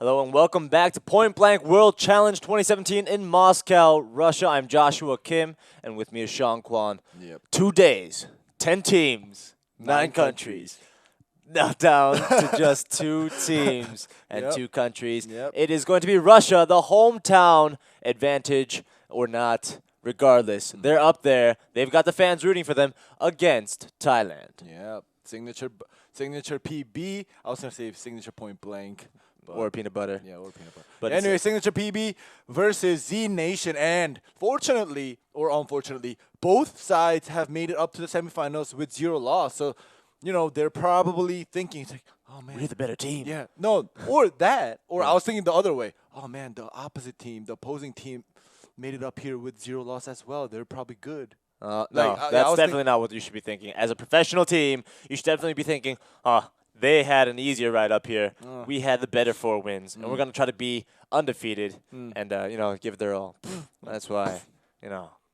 Hello and welcome back to Point Blank World Challenge 2017 in Moscow, Russia. I'm Joshua Kim, and with me is Sean Kwan. Yep. 2 days, 10 teams, 9 countries. Now down to just 2 teams and 2 countries. Yep. It is going to be Russia, the hometown advantage or not, regardless. They're up there. They've got the fans rooting for them against Thailand. Yeah, signature PB. I was gonna say signature point blank. Or peanut butter. Yeah, or peanut butter. But Anyway, signature PB versus Znation, and fortunately or unfortunately, both sides have made it up to the semifinals with 0 loss. So, you know, they're probably thinking, it's like, oh man, we're the better team. Yeah, no, or that, or I was thinking the other way. Oh man, the opposite team, the opposing team, made it up here with 0 loss as well. They're probably good. No, that's definitely not what you should be thinking. As a professional team, you should definitely be thinking, they had an easier ride up here. We had the better 4 wins, and we're going to try to be undefeated and, give it their all. That's why,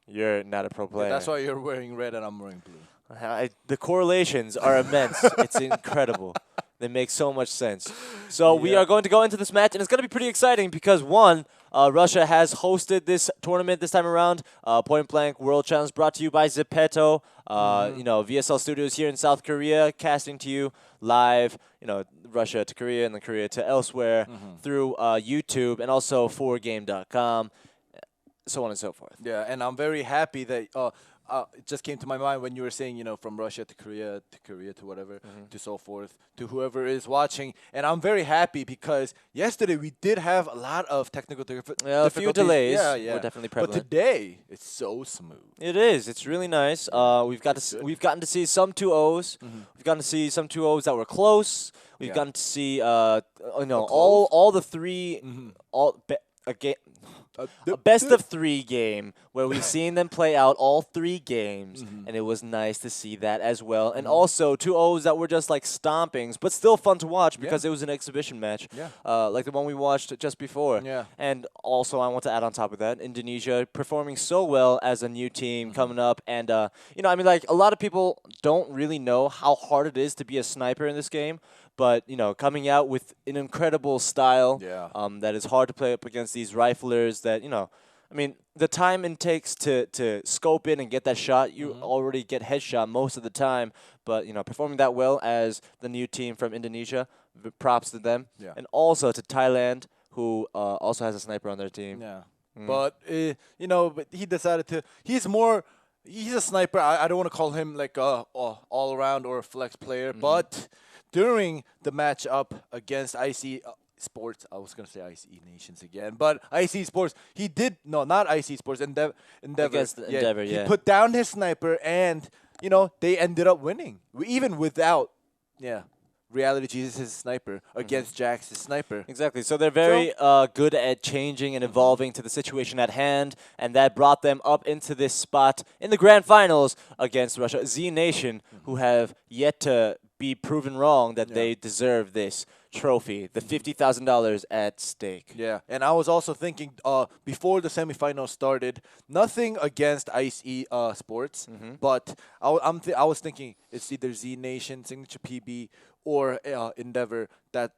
you're not a pro player. Yeah, that's why you're wearing red and I'm wearing blue. The correlations are immense. It's incredible. They make so much sense. So we are going to go into this match, and it's going to be pretty exciting because, one, Russia has hosted this tournament this time around. Point Blank World Challenge brought to you by Zepeto. VSL Studios here in South Korea, casting to you live, Russia to Korea and then Korea to elsewhere through YouTube and also 4game.com, so on and so forth. Yeah, and I'm very happy that it just came to my mind when you were saying, from Russia to Korea to whatever, to so forth, to whoever is watching. And I'm very happy because yesterday we did have a lot of technical difficulties. A few delays. Yeah. Were definitely prevalent. But today, it's so smooth. It is. It's really nice. We've gotten to see some 2-0s. We've gotten to see some 2-0s that were close. We've gotten to see all the 3 a best of 3 game where we've seen them play out all 3 games, and it was nice to see that as well. And also 2-0s that were just like stompings, but still fun to watch because it was an exhibition match, like the one we watched just before. Yeah. And also I want to add on top of that, Indonesia performing so well as a new team coming up. And, a lot of people don't really know how hard it is to be a sniper in this game. But, coming out with an incredible style that is hard to play up against these riflers that, the time it takes to scope in and get that shot, you already get headshot most of the time. But, performing that well as the new team from Indonesia, props to them. Yeah. And also to Thailand, who also has a sniper on their team. Yeah. But, but he decided to, he's a sniper. I don't want to call him like a all-around or a flex player, but during the matchup against IC Sports, I was going to say IC Nations again, but IC Sports, he did, no, not IC Sports, Endeavor. Against Endeavor, He put down his sniper and, they ended up winning. Even without, Reality Jesus' sniper against Jax's sniper. Exactly. So they're very good at changing and evolving to the situation at hand, and that brought them up into this spot in the grand finals against Russia. Znation, who have yet to be proven wrong that they deserve this trophy, the $50,000 at stake. Yeah, and I was also thinking before the semifinals started, nothing against ICE Sports, but I was thinking it's either Znation, SignaturePB, or Endeavor that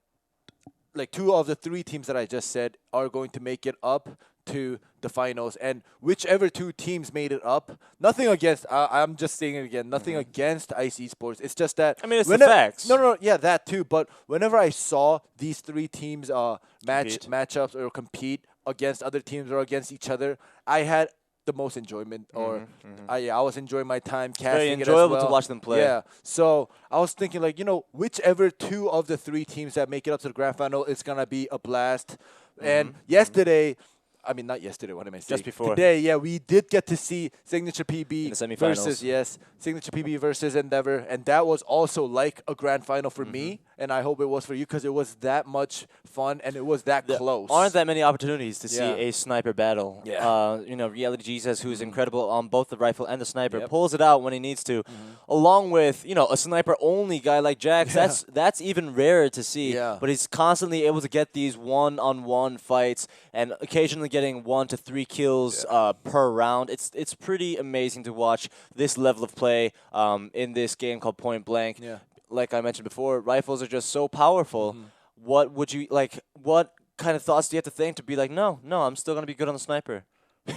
like 2 of the 3 teams that I just said are going to make it up to the finals, and whichever 2 teams made it up, nothing against, I'm just saying it again, nothing against IC Sports. It's just that, it's the facts. No, yeah, that too. But whenever I saw these 3 teams matchups or compete against other teams or against each other, I had the most enjoyment, or I was enjoying my time casting it as well. Very enjoyable to watch them play. Yeah, so I was thinking like, whichever 2 of the 3 teams that make it up to the grand final, it's gonna be a blast. And yesterday, not yesterday, what am I saying? Just before. Today, we did get to see SignaturePB versus SignaturePB versus Endeavor, and that was also like a grand final for me, and I hope it was for you because it was that much fun and it was that close. Aren't that many opportunities to see a sniper battle. Yeah. Reality Jesus, who's incredible on both the rifle and the sniper, pulls it out when he needs to, along with, a sniper-only guy like Jax. That's even rarer to see, but he's constantly able to get these one-on-one fights and occasionally getting 1 to 3 kills per round. It's pretty amazing to watch this level of play in this game called Point Blank. Like I mentioned before, rifles are just so powerful. What would you like? What kind of thoughts do you have to think to be like, no, I'm still gonna be good on the sniper,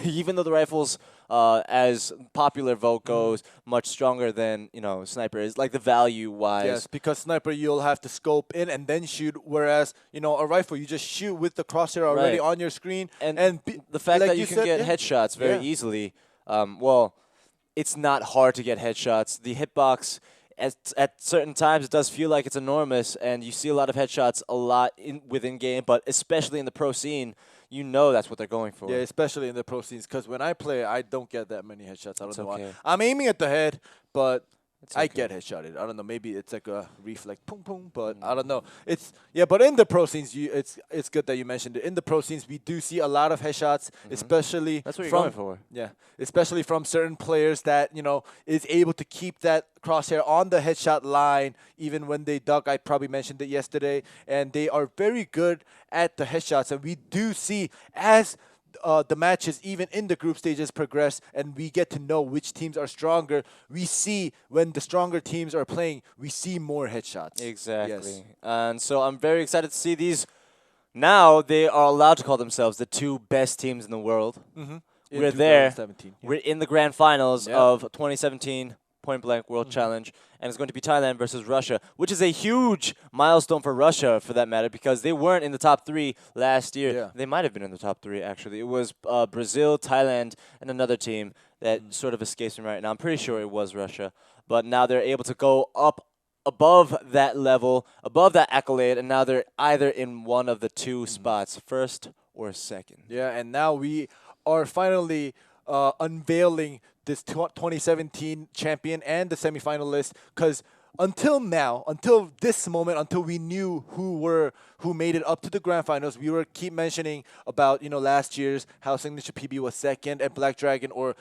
even though the rifle's as popular vote goes much stronger than sniper is, like the value wise. Yes, because sniper you'll have to scope in and then shoot, whereas a rifle you just shoot with the crosshair already Right. on your screen, And the fact like that you can said, get yeah. headshots very Yeah. easily, well, it's not hard to get headshots. The hitbox at certain times it does feel like it's enormous, and you see a lot of headshots a lot within game, but especially in the pro scene, that's what they're going for. Yeah, especially in the pro scenes, because when I play, I don't get that many headshots. I don't It's know okay. why. I'm aiming at the head, but It's I okay. get headshotted. I don't know. Maybe it's like a reflex, boom, boom. But I don't know. But in the pro scenes, it's good that you mentioned it. In the pro scenes, we do see a lot of headshots, especially That's what you're from going for. yeah, especially from certain players that is able to keep that crosshair on the headshot line even when they duck. I probably mentioned it yesterday, and they are very good at the headshots. And we do see as the matches, even in the group stages, progress, and we get to know which teams are stronger. We see when the stronger teams are playing, we see more headshots. Exactly. Yes. And so I'm very excited to see these. Now they are allowed to call themselves the 2 best teams in the world. In We're there. 2017, yeah. We're in the grand finals Yep. of 2017 Point Blank World Challenge, and it's going to be Thailand versus Russia, which is a huge milestone for Russia, for that matter, because they weren't in the top 3 last year. Yeah. They might have been in the top 3, actually. It was Brazil, Thailand, and another team that sort of escapes me right now. I'm pretty sure it was Russia. But now they're able to go up above that level, above that accolade, and now they're either in one of the 2 spots, first or second. Yeah, and now we are finally unveiling this 2017 champion and the semifinalist, because until now, until this moment, until we knew who made it up to the grand finals, we were keep mentioning about last year's how SignaturePB was second and Black Dragon, or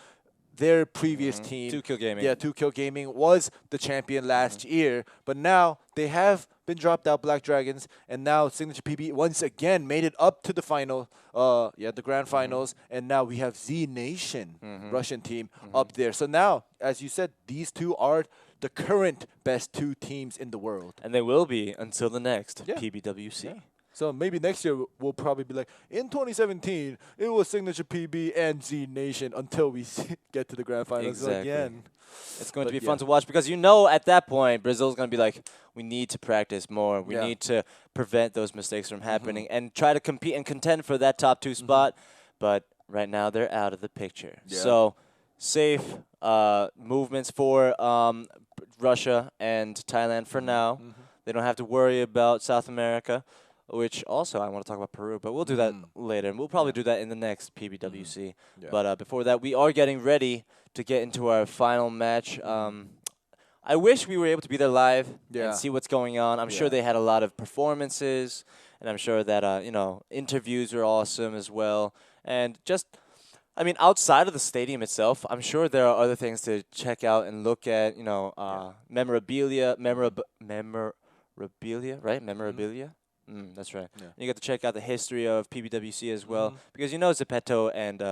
their previous team, 2 Kill Gaming. yeah, 2 Kill Gaming was the champion last year, but now they have been dropped out, Black Dragons, and now SignaturePB once again made it up to the final, the grand finals, and now we have Znation, Russian team, up there. So now, as you said, these 2 are the current best 2 teams in the world. And they will be until the next Yeah. PBWC. Yeah. So maybe next year we'll probably be like, in 2017, it was SignaturePB and Znation until we get to the grand finals Exactly. again. It's going to But be yeah. fun to watch, because at that point, Brazil's going to be like, we need to practice more. We Yeah. need to prevent those mistakes from happening and try to compete and contend for that top 2 spot. But right now, they're out of the picture. Yeah. So safe movements for Russia and Thailand for now. They don't have to worry about South America, which also I want to talk about Peru, but we'll do that later. And we'll probably do that in the next PBWC. Yeah. But before that, we are getting ready to get into our final match. I wish we were able to be there live Yeah. and see what's going on. I'm sure Yeah. they had a lot of performances, and I'm sure that interviews were awesome as well. And just, outside of the stadium itself, I'm sure there are other things to check out and look at. Memorabilia, right? Memorabilia. That's right. Yeah. You get to check out the history of PBWC as well, because Zepeto and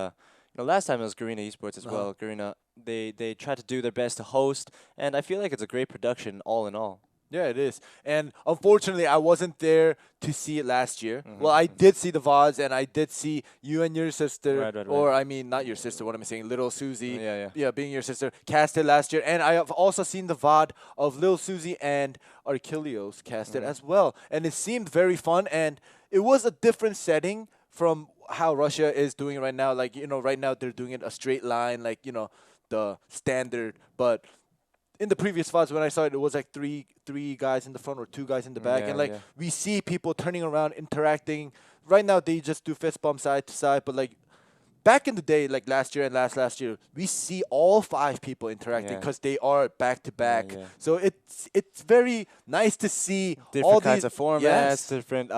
last time it was Garena Esports as well. Garena, they tried to do their best to host, and I feel like it's a great production all in all. Yeah, it is. And unfortunately, I wasn't there to see it last year. Well, I did see the VODs, and I did see you and your sister, Right. or I mean, not your sister, what am I saying? Little Susie. Yeah. being your sister, cast it last year. And I have also seen the VOD of Little Susie and Archelios cast it as well. And it seemed very fun, and it was a different setting from how Russia is doing it right now. Like, right now they're doing it a straight line, like, the standard, but in the previous VODs when I saw it, it was like three guys in the front or 2 guys in the back, and like we see people turning around, interacting. Right now they just do fist bump side to side, but like back in the day, like last year and last year, we see all 5 people interacting because they are back to back. So it's very nice to see Different all kinds these of formats, yes. different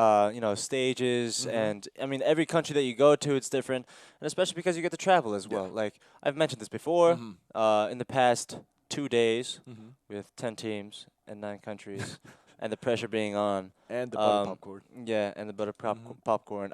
stages, and every country that you go to, it's different, and especially because you get to travel as well. Like I've mentioned this before, in the past 2 days with 10 teams and 9 countries, and the pressure being on. And the butter popcorn. Yeah, and the butter popcorn.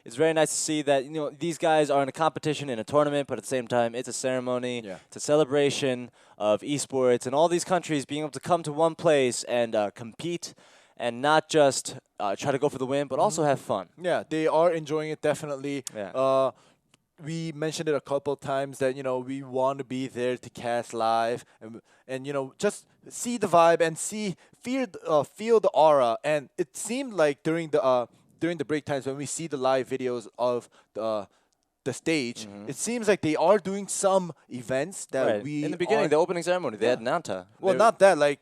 It's very nice to see that these guys are in a competition, in a tournament, but at the same time, it's a ceremony. Yeah. It's a celebration of esports, and all these countries being able to come to one place and compete and not just try to go for the win, but also have fun. Yeah, they are enjoying it definitely. Yeah. We mentioned it a couple of times that we want to be there to cast live and just see the vibe and feel the aura. And it seemed like during the break times when we see the live videos of the stage, it seems like they are doing some events that we in the beginning, the opening ceremony, they had Nanta. Well, not that, like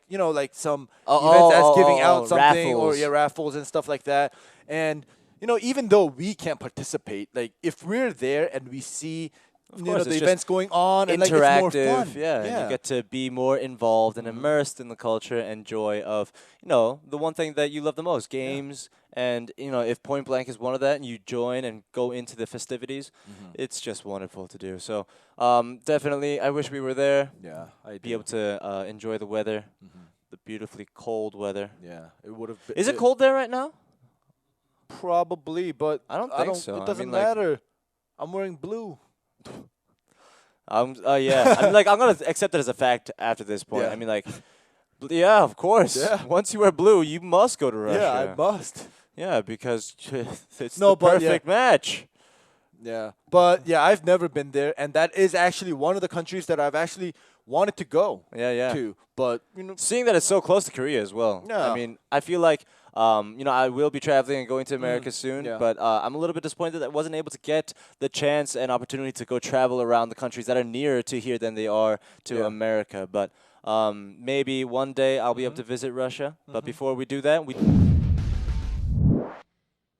some events as giving out something or raffles. raffles and stuff like that. And even though we can't participate, like if we're there and we see the events going on and like it's more fun. Yeah, and you get to be more involved and immersed in the culture and joy of the one thing that you love the most, games. And if Point Blank is one of that, and you join and go into the festivities, it's just wonderful to do. So definitely, I wish we were there. Yeah, I'd be able to enjoy the weather, the beautifully cold weather. Yeah, it would have. Is it cold there right now? Probably, but I don't think so. It doesn't matter. I'm wearing blue. Yeah. I mean, like, I'm gonna accept it as a fact after this point. Yeah. I mean, like, yeah, of course. Yeah. Once you wear blue, you must go to Russia. Yeah, I must. Yeah, because it's the perfect match. Yeah, but yeah, I've never been there, and that is actually one of the countries that I've actually wanted to go. Yeah. To, but seeing that it's so close to Korea as well. Yeah. I mean, I feel like I will be traveling and going to America soon, but I'm a little bit disappointed that I wasn't able to get the chance and opportunity to go travel around the countries that are nearer to here than they are to America. But maybe one day I'll be able to visit Russia. But before we do that,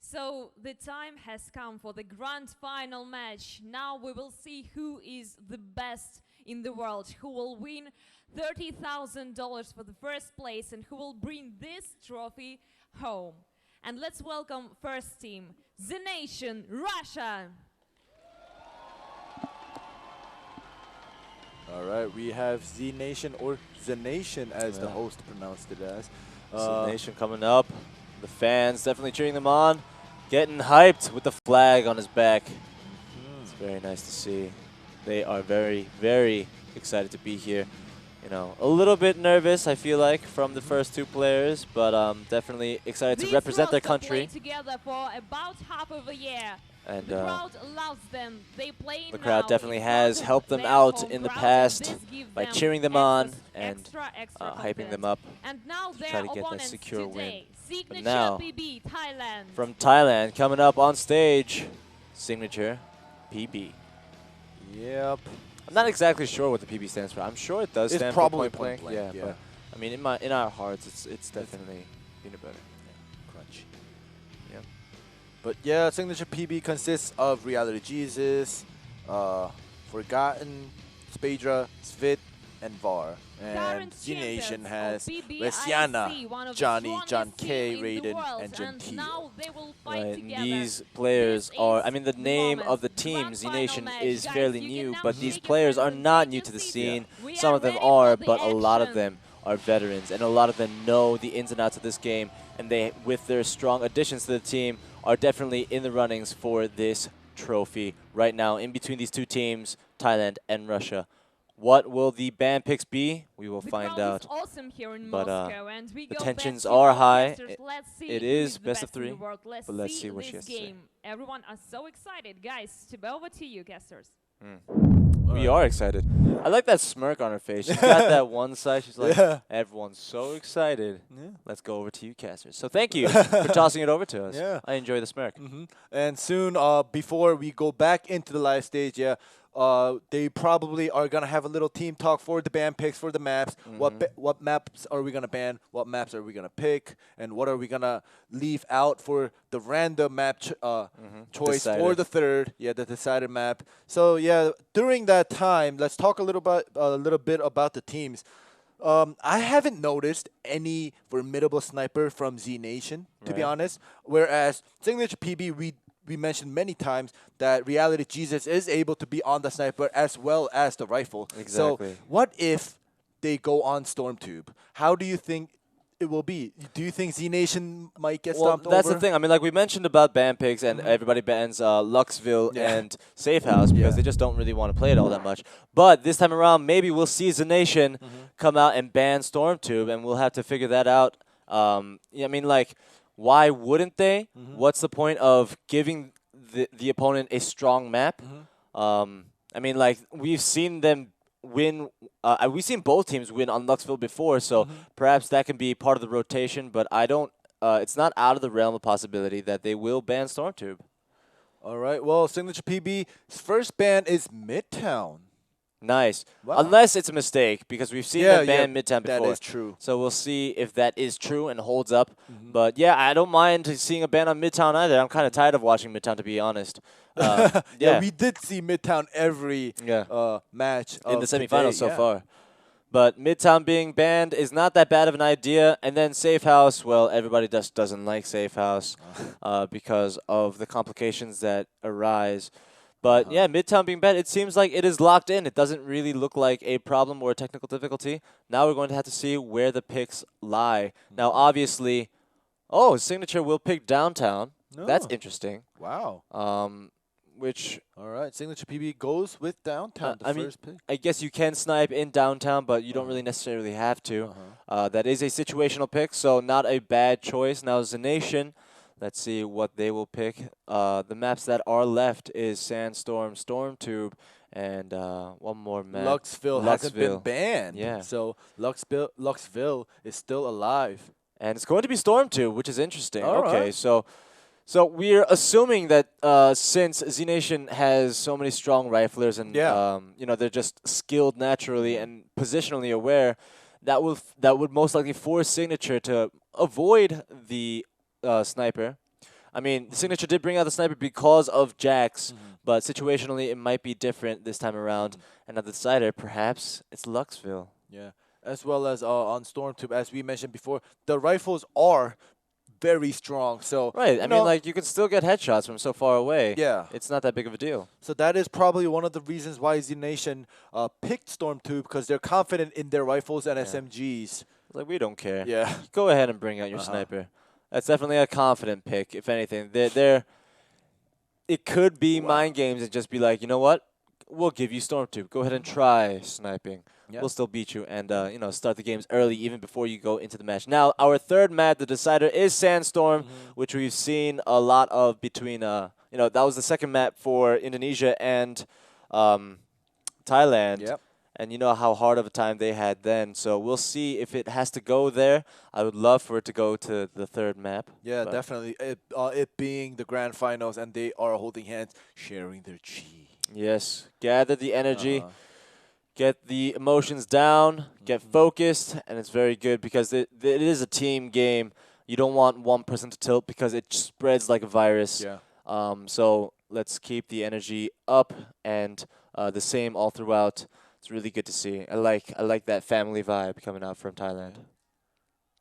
So the time has come for the grand final match. Now we will see who is the best in the world, who will win $30,000 for the first place and who will bring this trophy home. And let's welcome first team, Znation, Russia. All right, we have Znation or Znation as the host pronounced it as. Znation coming up. The fans definitely cheering them on. Getting hyped with the flag on his back. It's very nice to see. They are very, very excited to be here. A little bit nervous, I feel like, from the first two players, but definitely excited to represent their country. Together for about half of a year. And the crowd loves them. They play the crowd definitely has helped them out in the past by cheering them on and hyping them up and now to try to get that secure win. But now, from Thailand, coming up on stage, SignaturePB. Yep. I'm not exactly sure what the PB stands for. I'm sure it does stand for Point Blank. Yeah, but I mean, in our hearts, it's definitely peanut butter. Yeah, crunch. Yeah. But yeah, SignaturePB consists of Reality Jesus, Forgotten, Spadra, Svit, and VAR. And Znation has Resiana, Johnny, John K, Raiden, and Gentile. Right, and these players are, I mean, the name of the team, Znation, is fairly new, but these players are not new to the scene. Some of them are, but a lot of them are veterans, and a lot of them know the ins and outs of this game, and they, with their strong additions to the team, are definitely in the runnings for this trophy right now in between these two teams, Thailand and Russia. What will the band picks be? We will find out. Awesome here in but Moscow, and we the go tensions are high. It is best of three, but let's see what she has to say. Everyone are so excited. Guys, over to you, casters. We are excited. I like that smirk on her face. She's got that one side. She's like, everyone's so excited. Let's go over to you, casters. So thank you for tossing it over to us. Yeah. I enjoy the smirk. And soon, before we go back into the live stage, they probably are going to have a little team talk for the band picks, for the maps. What maps are we going to ban? What maps are we going to pick? And what are we going to leave out for the random map choice for the third? Yeah, the decided map. So, yeah, during that time, let's talk a little bit about the teams. I haven't noticed any formidable sniper from Znation, to be honest. Whereas SignaturePB, we mentioned many times that Reality Jesus is able to be on the sniper as well as the rifle. Exactly. So what if they go on Stormtube? How do you think it will be? Do you think Znation might get stomped over? That's the thing. I mean, like we mentioned about ban picks, and everybody bans Luxville and Safe House because they just don't really want to play it all that much. But this time around, maybe we'll see Znation come out and ban Stormtube, and we'll have to figure that out Yeah, I mean, like, why wouldn't they? What's the point of giving the opponent a strong map? I mean, like, we've seen them win. We've seen both teams win on Luxville before, so perhaps that can be part of the rotation. But I don't. It's not out of the realm of possibility that they will ban Stormtube. All right. Well, Signature PB's first ban is Midtown. Nice. Wow. Unless it's a mistake, because we've seen them ban Midtown before. That is true. So we'll see if that is true and holds up. But yeah, I don't mind seeing a ban on Midtown either. I'm kind of tired of watching Midtown, to be honest. Yeah, we did see Midtown every match in the today, semifinals so far. But Midtown being banned is not that bad of an idea. And then Safe House, well, everybody just doesn't like Safe House because of the complications that arise. But yeah, Midtown being banned, it seems like it is locked in. It doesn't really look like a problem or a technical difficulty. Now we're going to have to see where the picks lie. Now, obviously, Signature will pick Downtown. That's interesting. Wow. Which all right, Signature PB goes with Downtown. The first pick. I guess you can snipe in Downtown, but you don't really necessarily have to. That is a situational pick, so not a bad choice. Now Znation, let's see what they will pick. The maps that are left is Sandstorm, Stormtube, and one more map. Luxville hasn't been banned. Yeah. So Luxville is still alive. And it's going to be Stormtube, which is interesting. All okay, right. So we're assuming that since Znation has so many strong riflers and you know, they're just skilled naturally and positionally aware, that would most likely force Signature to avoid the sniper. I mean, Signature did bring out the sniper because of Jax, but situationally it might be different this time around. And at the decider, perhaps it's Luxville. Yeah, as well as on Stormtube, as we mentioned before, the rifles are very strong. So right, I mean, like, you can still get headshots from so far away. Yeah, it's not that big of a deal. So that is probably one of the reasons why Znation picked Stormtube, because they're confident in their rifles and SMGs. Like, we don't care. Yeah, go ahead and bring out your sniper. That's definitely a confident pick. If anything, it could be mind games and just be like, you know what, we'll give you Stormtube. Go ahead and try sniping. We'll still beat you and you know, start the games early even before you go into the match. Now, our third map, the decider, is Sandstorm, which we've seen a lot of between. You know, that was the second map for Indonesia and Thailand. Yep. And you know how hard of a time they had then. So we'll see if it has to go there. I would love for it to go to the third map. Yeah, definitely. It being the grand finals and they are holding hands, sharing their chi. Yes, gather the energy. Get the emotions down, get focused, and it's very good because it is a team game. You don't want one person to tilt because it spreads like a virus. Yeah. So let's keep the energy up and the same all throughout. It's really good to see. I like that family vibe coming out from Thailand.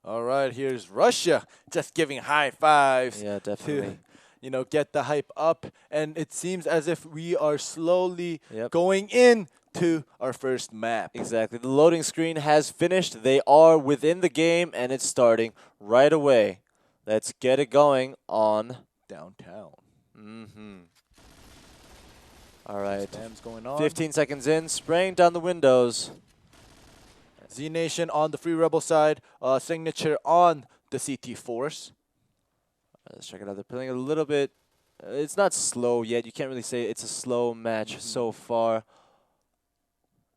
All right, here's Russia just giving high fives. Yeah, definitely. To, you know, get the hype up, and it seems as if we are slowly going in to our first map. Exactly. The loading screen has finished. They are within the game, and it's starting right away. Let's get it going on Downtown. All right. Spam's going on. 15 seconds in, spraying down the windows. Znation on the Free Rebel side, Signature on the CT Force. Let's check it out. They're playing a little bit. It's not slow yet. You can't really say it's a slow match so far.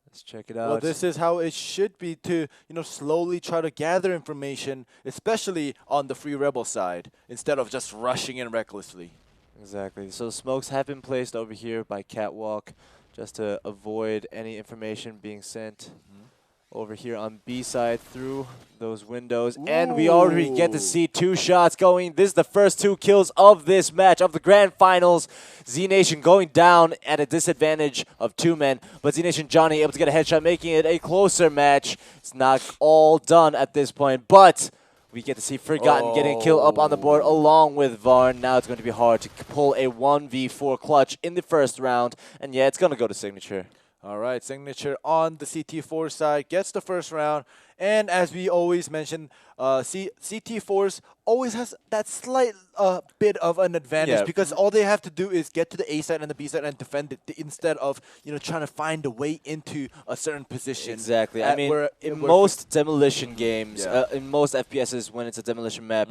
Let's check it out. Well, this is how it should be to, you know, slowly try to gather information, especially on the Free Rebel side, instead of just rushing in recklessly. Exactly. So smokes have been placed over here by Catwalk just to avoid any information being sent over here on B side through those windows. And we already get to see 2 shots going. This is the first 2 kills of this match, of the grand finals. Znation going down at a disadvantage of 2 men, but Znation Johnny able to get a headshot, making it a closer match. It's not all done at this point, but we get to see Forgotten getting a kill up on the board along with Varn. Now it's going to be hard to pull a 1v4 clutch in the first round, and yeah, it's going to go to Signature. All right, Signature on the CT4 side gets the first round, And as we always mention, CT Force always has that slight bit of an advantage Yeah. because all they have to do is get to the A side and the B side and defend it instead of trying to find a way into a certain position. Exactly. I mean, in where most demolition games, Yeah. in most FPSs, when it's a demolition map,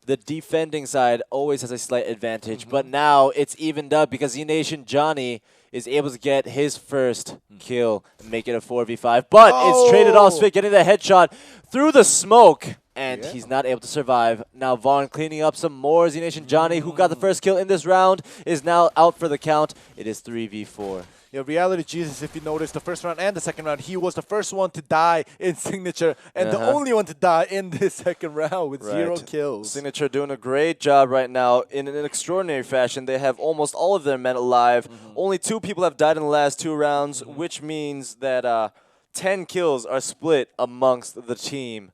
the defending side always has a slight advantage. But now it's evened up because Znation Johnny is able to get his first kill and make it a 4v5. But it's traded off. Oh! Spit getting the headshot through the smoke. And Yeah. he's not able to survive. Now Vaughn cleaning up some more. Znation Johnny, who got the first kill in this round, is now out for the count. It is 3v4. Yeah, Reality Jesus, if you notice, the first round and the second round, he was the first one to die in Signature and the only one to die in this second round with 0 kills. Signature doing a great job right now in an extraordinary fashion. They have almost all of their men alive. Only 2 people have died in the last 2 rounds, which means that 10 kills are split amongst the team.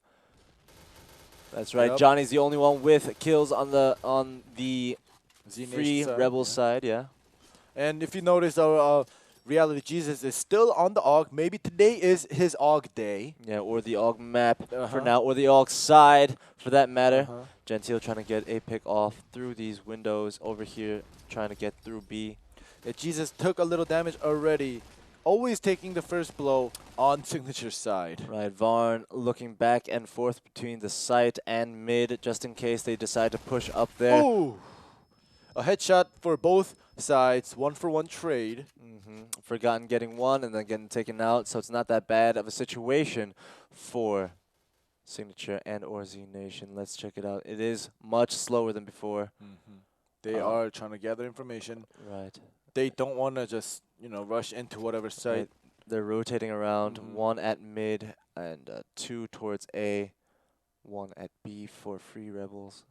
That's right. Yep. Johnny's the only one with kills on the Z Free Nation side, Rebels yeah. side, yeah. And if you notice, our Reality Jesus is still on the AUG. Maybe today is his AUG day. Yeah, or the AUG map for now, or the AUG side for that matter. Gentile trying to get a pick off through these windows over here, trying to get through B. Yeah, Jesus took a little damage already. Always taking the first blow on Signature side. Right, Varn looking back and forth between the site and mid, just in case they decide to push up there. Ooh! A headshot for both sides, 1-for-1 trade. Forgotten getting one and then getting taken out, so it's not that bad of a situation for Signature and or Z Nation. Let's check it out. It is much slower than before. They are trying to gather information. Right. They don't want to just, rush into whatever site. Right. They're rotating around, 1 at mid and 2 towards A, 1 at B for Free Rebels.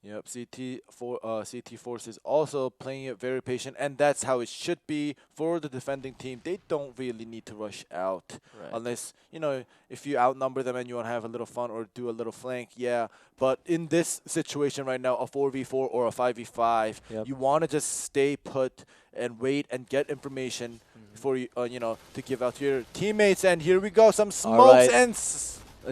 Yep, CT Force is also playing it very patient, and that's how it should be for the defending team. They don't really need to rush out unless, if you outnumber them and you want to have a little fun or do a little flank, yeah. But in this situation right now, a 4v4 or a 5v5, you want to just stay put and wait and get information for you, to give out to your teammates. And here we go, some smokes and...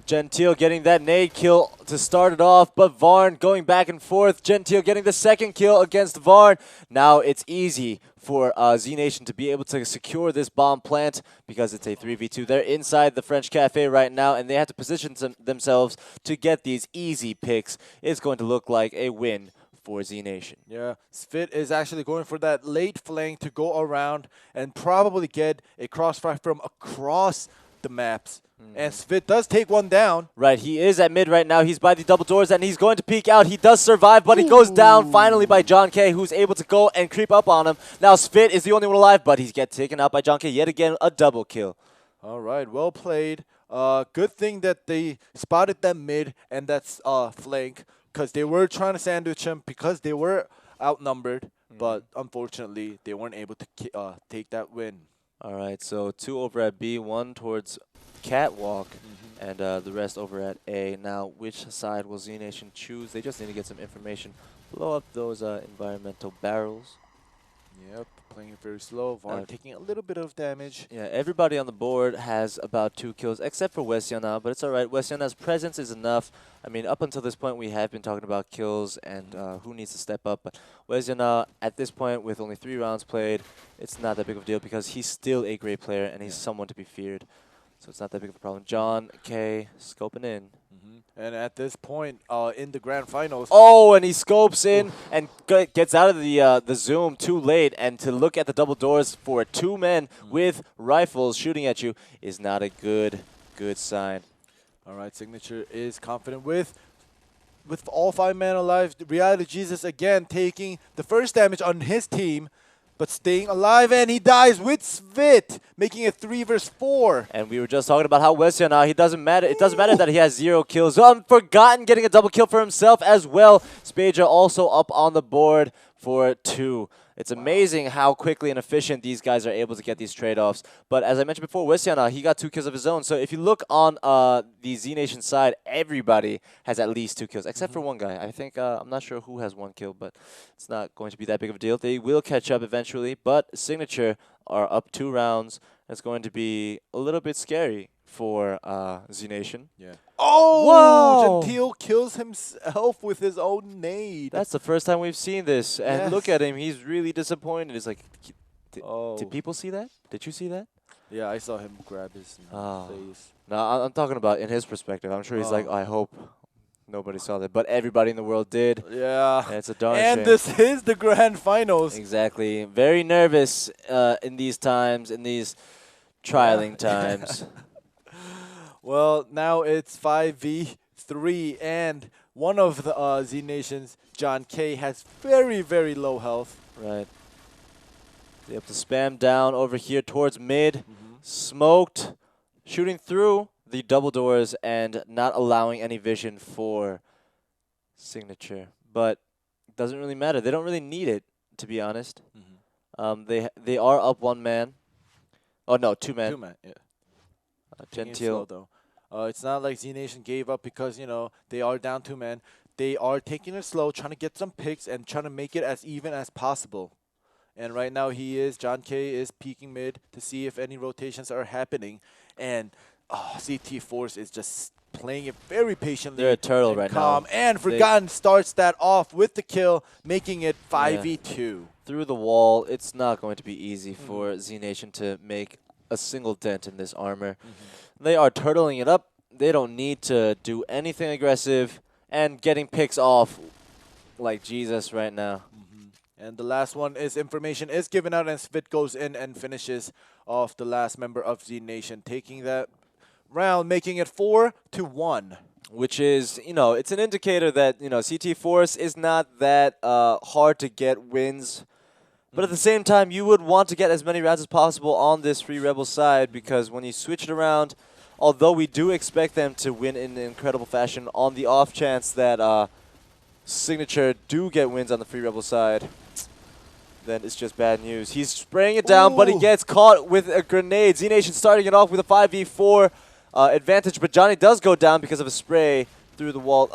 Gentile getting that nade kill to start it off, but Varn going back and forth. Gentile getting the second kill against Varn. Now it's easy for Z Nation to be able to secure this bomb plant because it's a 3v2. They're inside the French Cafe right now, and they have to position themselves to get these easy picks. It's going to look like a win for Z Nation. Yeah, Svit is actually going for that late flank to go around and probably get a crossfire from across the maps. And Svit does take one down. Right, he is at mid right now. He's by the double doors and he's going to peek out. He does survive, but he goes down finally by John K, who's able to go and creep up on him. Now Svit is the only one alive, but he's get taken out by John K. Yet again, a double kill. All right, well played. Good thing that they spotted that mid and that's flank because they were trying to sandwich him because they were outnumbered. But unfortunately, they weren't able to take that win. All right, so 2 over at B, 1 towards Catwalk, and the rest over at A. Now, which side will Z Nation choose? They just need to get some information. Blow up those environmental barrels. Yep, playing it very slow. Varn taking a little bit of damage. Yeah, everybody on the board has about 2 kills, except for Westiana, but it's all right. Westiana's presence is enough. I mean, up until this point, we have been talking about kills and who needs to step up. But Westiana, at this point, with only 3 rounds played, it's not that big of a deal because he's still a great player and he's someone to be feared. So it's not that big of a problem. John K scoping in. And at this point, in the grand finals... Oh, and he scopes in and gets out of the zoom too late. And to look at the double doors for 2 men with rifles shooting at you is not a good sign. All right, Signature is confident with all 5 men alive. Reality Jesus again taking the first damage on his team, but staying alive, and he dies with Svit, making it 3 versus 4. And we were just talking about how Westiana, it doesn't matter that he has 0 kills. Forgotten getting a double kill for himself as well. Spaja also up on the board for 2. It's amazing how quickly and efficient these guys are able to get these trade-offs. But as I mentioned before, Westiana, he got 2 kills of his own. So if you look on the Z Nation side, everybody has at least 2 kills, except for one guy. I think, I'm not sure who has 1 kill, but it's not going to be that big of a deal. They will catch up eventually, but Signature are up 2 rounds. It's going to be a little bit scary for Znation. Yeah. Oh, Whoa! Gentile kills himself with his own nade. That's the first time we've seen this. And look Yes. at him. He's really disappointed. He's like, Oh. did people see that? Did you see that? Yeah, I saw him grab his face. No, I'm talking about in his perspective. I'm sure he's like, I hope nobody saw that. But everybody in the world did. Yeah. And it's a darn And shame. this is the grand finals. Exactly. Very nervous in these times, in these trialing times. Well, now it's 5v3, and one of the Z Nations, John K, has very, very low health. Right. They have to spam down over here towards mid. Smoked. Shooting through the double doors and not allowing any vision for Signature. But it doesn't really matter. They don't really need it, to be honest. They are up one man. Oh, no, two men. Two man, yeah. Taking it Gentile. slow, though. It's not like Z Nation gave up because, they are down two men. They are taking it slow, trying to get some picks and trying to make it as even as possible. And right now John K is peeking mid to see if any rotations are happening. And CT Force is just playing it very patiently. They're a turtle and right calm. now. And Forgotten starts that off with the kill, making it 5v2. Through the wall, it's not going to be easy for Z Nation to make a single dent in this armor. They are turtling it up. They don't need to do anything aggressive and getting picks off like Jesus right now. And the last one is information is given out, and Svit goes in and finishes off the last member of Z Nation, taking that round, making it 4-1. Which is, it's an indicator that, CT Force is not that hard to get wins. But at the same time, you would want to get as many rounds as possible on this Free Rebel side, because when you switch it around, although we do expect them to win in an incredible fashion, on the off chance that Signature do get wins on the Free Rebel side, then it's just bad news. He's spraying it down, but he gets caught with a grenade. Z Nation starting it off with a 5v4 advantage, but Johnny does go down because of a spray through the wall.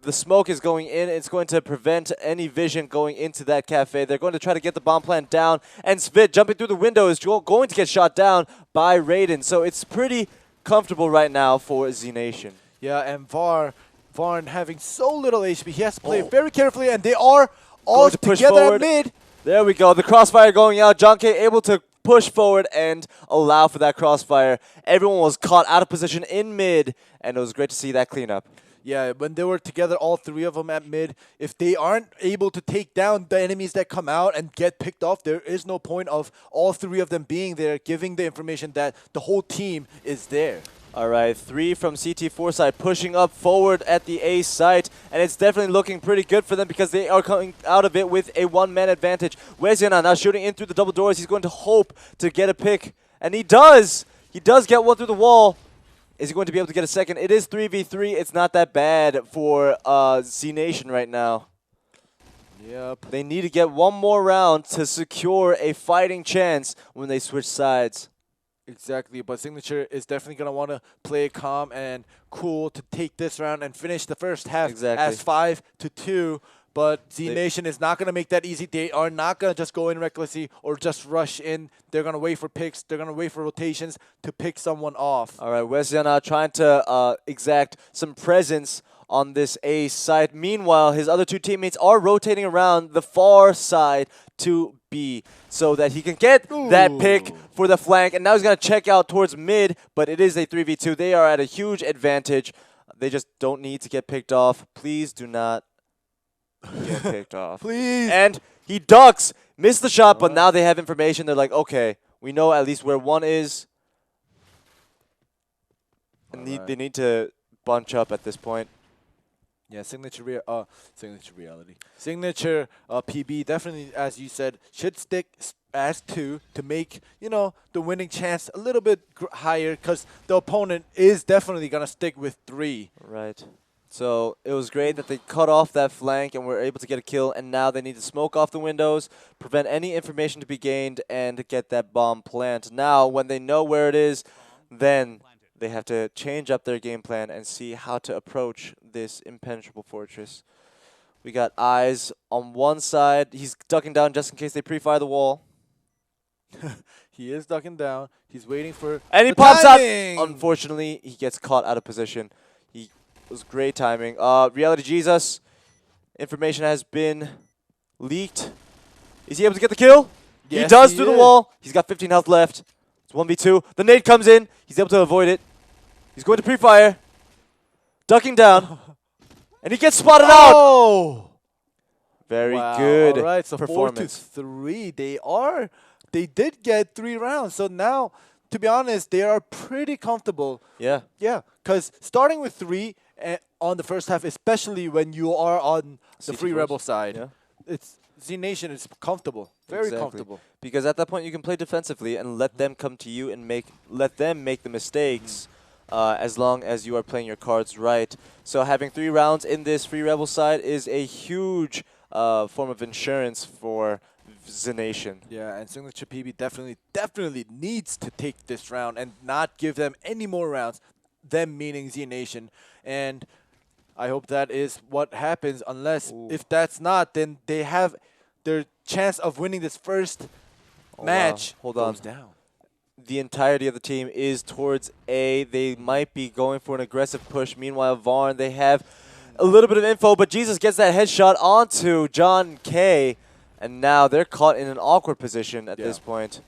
The smoke is going in. It's going to prevent any vision going into that cafe. They're going to try to get the bomb plant down, and Svit jumping through the window is going to get shot down by Raiden. So it's pretty comfortable right now for Z Nation. Yeah, and Varn having so little HP, he has to play very carefully, and they are all together at mid. There we go. The crossfire going out. John K able to push forward and allow for that crossfire. Everyone was caught out of position in mid, and it was great to see that cleanup. Yeah, when they were together, all three of them at mid, if they aren't able to take down the enemies that come out and get picked off, there is no point of all three of them being there, giving the information that the whole team is there. All right, 3 from CT4 side, pushing up forward at the A site, and it's definitely looking pretty good for them because they are coming out of it with a one-man advantage. Weziana now shooting in through the double doors. He's going to hope to get a pick, and he does. He does get one through the wall. Is he going to be able to get a second? It is 3v3. It's not that bad for Z Nation right now. Yep. They need to get one more round to secure a fighting chance when they switch sides. Exactly, but Signature is definitely going to want to play it calm and cool to take this round and finish the first half as 5-2. But Z Nation is not going to make that easy. They are not going to just go in recklessly or just rush in. They're going to wait for picks. They're going to wait for rotations to pick someone off. All right, Weziana trying to exact some presence on this A side. Meanwhile, his other two teammates are rotating around the far side to B so that he can get that pick for the flank. And now he's going to check out towards mid, but it is a 3v2. They are at a huge advantage. They just don't need to get picked off. Please do not get picked off. Please. And he ducks. Missed the shot, but now they have information. They're like, okay, we know at least where one is. And they need to bunch up at this point. Yeah, Signature Reality. Signature PB definitely, as you said, should stick as 2 to make, the winning chance a little bit higher because the opponent is definitely going to stick with 3. Right. So it was great that they cut off that flank and were able to get a kill, and now they need to smoke off the windows, prevent any information to be gained, and get that bomb plant. Now, when they know where it is, then they have to change up their game plan and see how to approach this impenetrable fortress. We got Eyes on one side. He's ducking down just in case they pre-fire the wall. He is ducking down. He's waiting for And he the pops timing. out. Unfortunately, he gets caught out of position. He was great timing. Reality Jesus, information has been leaked. Is he able to get the kill? He Yes, does he through the is. wall. He's got 15 health left. It's 1v2. The nade comes in. He's able to avoid it. He's going to pre-fire. Ducking down. And he gets spotted out. Oh! Very Wow. good All right, so performance. 4-3. They did get 3 rounds. So now, to be honest, they are pretty comfortable. Yeah. Yeah, because starting with 3 on the first half, especially when you are on the CT Free Force. Rebel side, Yeah. it's Znation is comfortable, very Exactly. comfortable. Because at that point you can play defensively and let them come to you and let them make the mistakes as long as you are playing your cards right. So having 3 rounds in this Free Rebel side is a huge form of insurance for Znation. Yeah, and SignaturePB definitely needs to take this round and not give them any more rounds, them meaning Znation. And I hope that is what happens, unless if that's not, then they have their chance of winning this first match Hold goes on. down. The entirety of the team is towards A. They might be going for an aggressive push. Meanwhile, Varn, they have a little bit of info, but Jesus gets that headshot onto John K. And now they're caught in an awkward position at this point.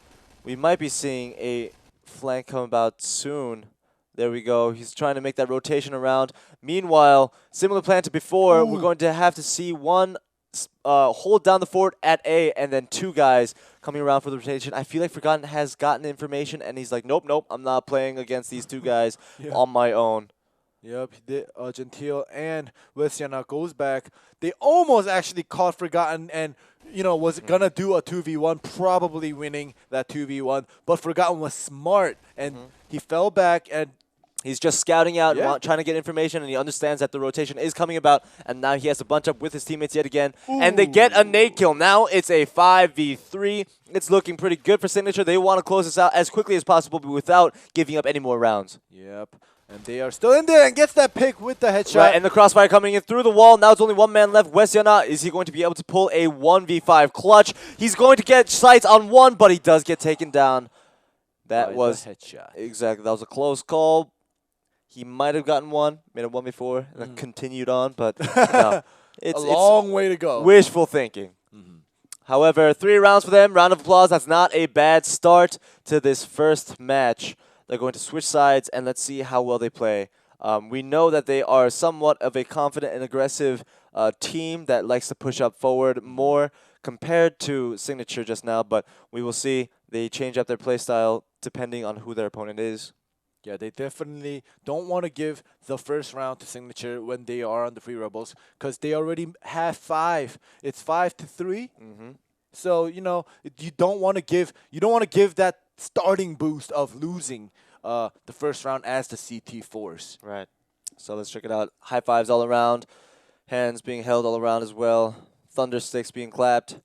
We might be seeing a flank come about soon. There we go. He's trying to make that rotation around. Meanwhile, similar plan to before, we're going to have to see one hold down the fort at A and then 2 guys coming around for the rotation. I feel like Forgotten has gotten information and he's like, nope, I'm not playing against these 2 guys on my own. Yep, he did. Gentile and Westiana goes back. They almost actually caught Forgotten and, was gonna do a 2v1, probably winning that 2v1. But Forgotten was smart and he fell back and he's just scouting out, trying to get information, and he understands that the rotation is coming about, and now he has to bunch up with his teammates yet again, and they get a nade kill. Now it's a 5v3. It's looking pretty good for Signature. They want to close this out as quickly as possible but without giving up any more rounds. Yep. And they are still in there and gets that pick with the headshot. Right, and the crossfire coming in through the wall. Now it's only 1 man left. Westiana, is he going to be able to pull a 1v5 clutch? He's going to get sights on 1, but he does get taken down. That was the headshot. Exactly. That was a close call. He might have gotten 1, made a 1v4, and then continued on, but no. It's a long way to go. Wishful thinking. However, 3 rounds for them. Round of applause. That's not a bad start to this first match. They're going to switch sides, and let's see how well they play. We know that they are somewhat of a confident and aggressive team that likes to push up forward more compared to Signature just now, but we will see. They change up their play style depending on who their opponent is. Yeah, they definitely don't want to give the first round to Signature when they are on the Free Rebels because they already have 5. It's 5-3. So you don't want to give that starting boost of losing the first round as the CT Force. Right. So let's check it out. High fives all around, hands being held all around as well, thunder sticks being clapped,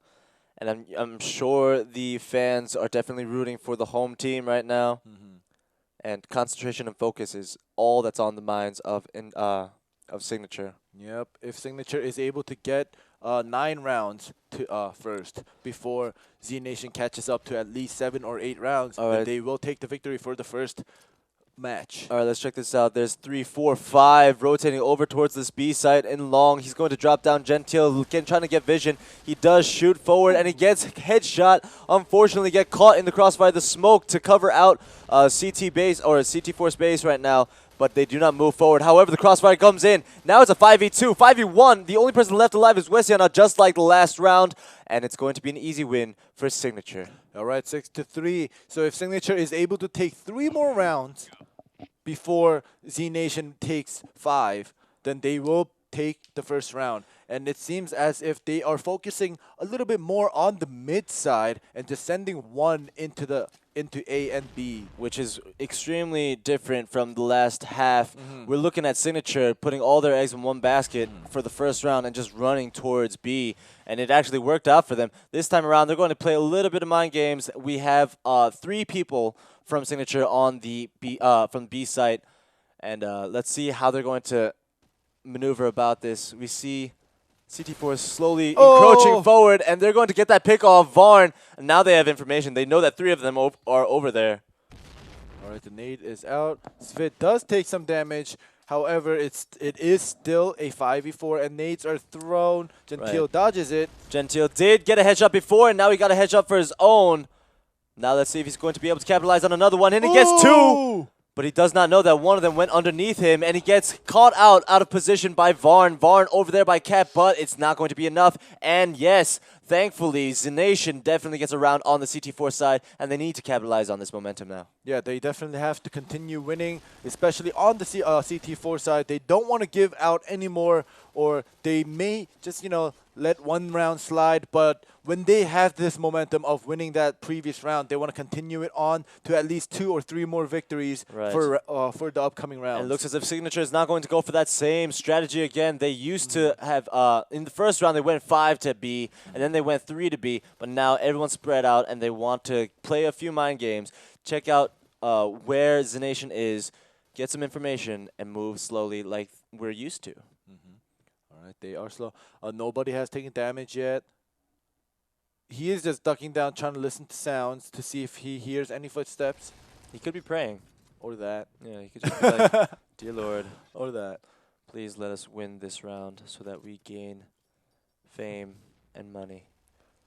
and I'm sure the fans are definitely rooting for the home team right now. And concentration and focus is all that's on the minds of Signature. Yep. If Signature is able to get 9 rounds to first before Znation catches up to at least 7 or 8 rounds, then they will take the victory for the first match. All right, let's check this out. There's 3, 4, 5 rotating over towards this B site in long. He's going to drop down Gentile, again trying to get vision. He does shoot forward and he gets headshot. Unfortunately, get caught in the crossfire. The smoke to cover out CT base or CT Force base right now, but they do not move forward. However, the crossfire comes in. Now it's a 5v2, 5v1. The only person left alive is Westiana, just like the last round, and it's going to be an easy win for Signature. All right, 6-3. So if Signature is able to take 3 more rounds before Znation takes 5, then they will take the first round. And it seems as if they are focusing a little bit more on the mid side and just sending 1 into A and B. Which is extremely different from the last half. We're looking at Signature putting all their eggs in one basket for the first round and just running towards B. And it actually worked out for them. This time around, they're going to play a little bit of mind games. We have 3 people from Signature on the B site. And let's see how they're going to maneuver about this. We see CT4 is slowly encroaching Oh! forward, and they're going to get that pick off Varn. And now they have information. They know that 3 of them are over there. All right, the nade is out. Svit does take some damage. However, it is still a 5v4, and nades are thrown. Gentile Right. dodges it. Gentile did get a headshot before, and now he got a headshot for his own. Now let's see if he's going to be able to capitalize on another one. And he gets 2! Ooh! But he does not know that one of them went underneath him, and he gets caught out of position by Varn. Varn over there by Cat, but it's not going to be enough. And yes, thankfully, Znation definitely gets around on the CT4 side, and they need to capitalize on this momentum now. Yeah, they definitely have to continue winning, especially on the CT4 side. They don't want to give out anymore, or they may just, let one round slide. But when they have this momentum of winning that previous round, they want to continue it on to at least 2 or 3 more victories Right. for the upcoming rounds. And it looks as if Signature is not going to go for that same strategy again. They used to have, in the first round, they went 5 to B, and then they went 3 to B. But now everyone's spread out, and they want to play a few mind games. Check out where Znation is, get some information, and move slowly like we're used to. All right, they are slow. Nobody has taken damage yet. He is just ducking down, trying to listen to sounds to see if he hears any footsteps He could be praying. or that. Yeah, he could just be like, Dear Lord, Or that. please let us win this round so that we gain fame and money.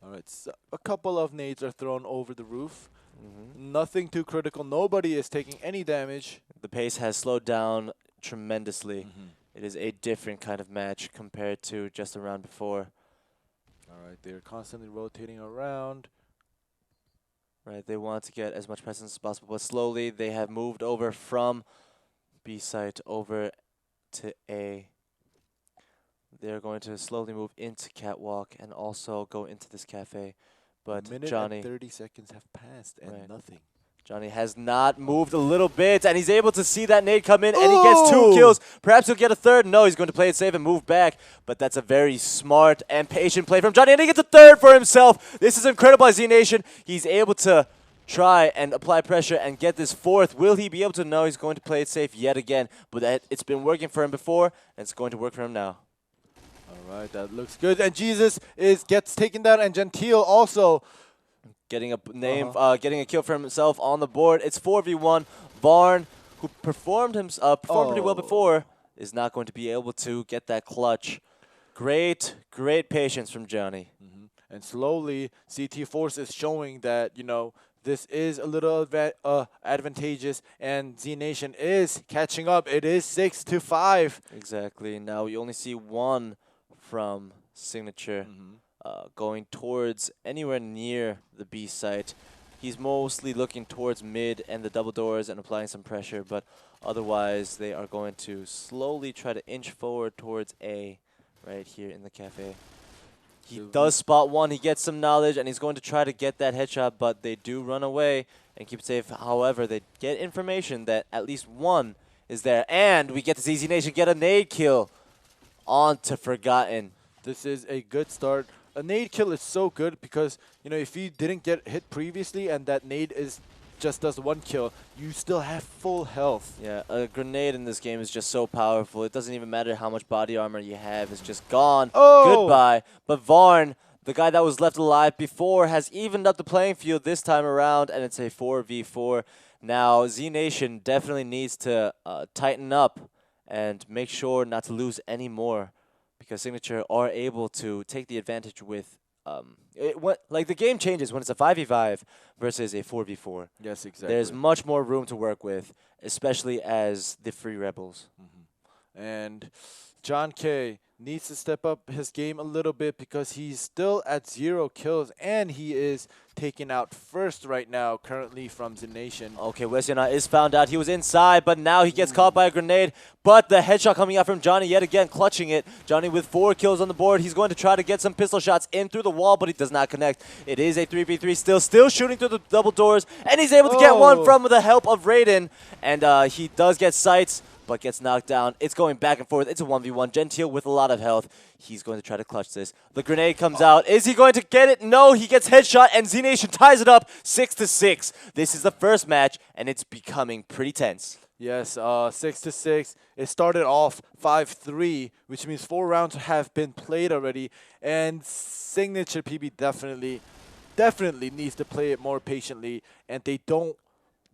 All right, so a couple of nades are thrown over the roof. Mm-hmm. Nothing too critical. Nobody is taking any damage. The pace has slowed down tremendously. It is a different kind of match compared to just the round before. All right, they're constantly rotating around. Right, they want to get as much presence as possible, but slowly they have moved over from B site over to A. They're going to slowly move into Catwalk and also go into this cafe. But A minute Johnny, and 30 seconds have passed and Right. nothing. Johnny has not moved a little bit, and he's able to see that nade come in, and he gets 2 kills. Perhaps he'll get a third. No, he's going to play it safe and move back. But that's a very smart and patient play from Johnny, and he gets a third for himself. This is incredible by Znation. He's able to try and apply pressure and get this 4th. Will he be able to? No, he's going to play it safe yet again. But it's been working for him before, and it's going to work for him now. All right, that looks good. And Jesus gets taken down, and Gentile also. Getting a kill for himself on the board. It's 4v1. Varn, who performed pretty well before, is not going to be able to get that clutch. Great patience from Johnny. And slowly, CT Force is showing that, this is a little advantageous, and Znation is catching up. It is 6-5. Exactly. Now we only see one from Signature. Going towards anywhere near the B site. He's mostly looking towards mid and the double doors and applying some pressure, but otherwise they are going to slowly try to inch forward towards A right here in the cafe. He does spot one, he gets some knowledge, and he's going to try to get that headshot, but they do run away and keep it safe. However, they get information that at least one is there, and we get to see Znation get a nade kill onto Forgotten. This is a good start. A nade kill is so good because, if you didn't get hit previously and that nade just does 1 kill, you still have full health. Yeah, a grenade in this game is just so powerful. It doesn't even matter how much body armor you have. It's just gone. Oh! Goodbye. But Varn, the guy that was left alive before, has evened up the playing field this time around, and it's a 4v4. Now, Znation definitely needs to tighten up and make sure not to lose any more, because Signature are able to take the advantage with the game changes when it's a 5v5 versus a 4v4. Yes, exactly. There's much more room to work with, especially as the Free Rebels. And John K needs to step up his game a little bit because he's still at 0 kills, and he is taken out first right now, currently from Znation. Okay, Wesiana is found out. He was inside, but now he gets caught by a grenade. But the headshot coming out from Johnny yet again, clutching it. Johnny with 4 kills on the board. He's going to try to get some pistol shots in through the wall, but he does not connect. It is a 3v3 still shooting through the double doors, and he's able to get one from the help of Raiden. And he does get sights, but gets knocked down. It's going back and forth. It's a 1v1. Gentile with a lot of health. He's going to try to clutch this. The grenade comes out. Is he going to get it? No, he gets headshot, and Znation ties it up 6-6. This is the first match, and it's becoming pretty tense. Yes, 6-6. It started off 5-3, which means 4 rounds have been played already, and Signature PB definitely needs to play it more patiently, and they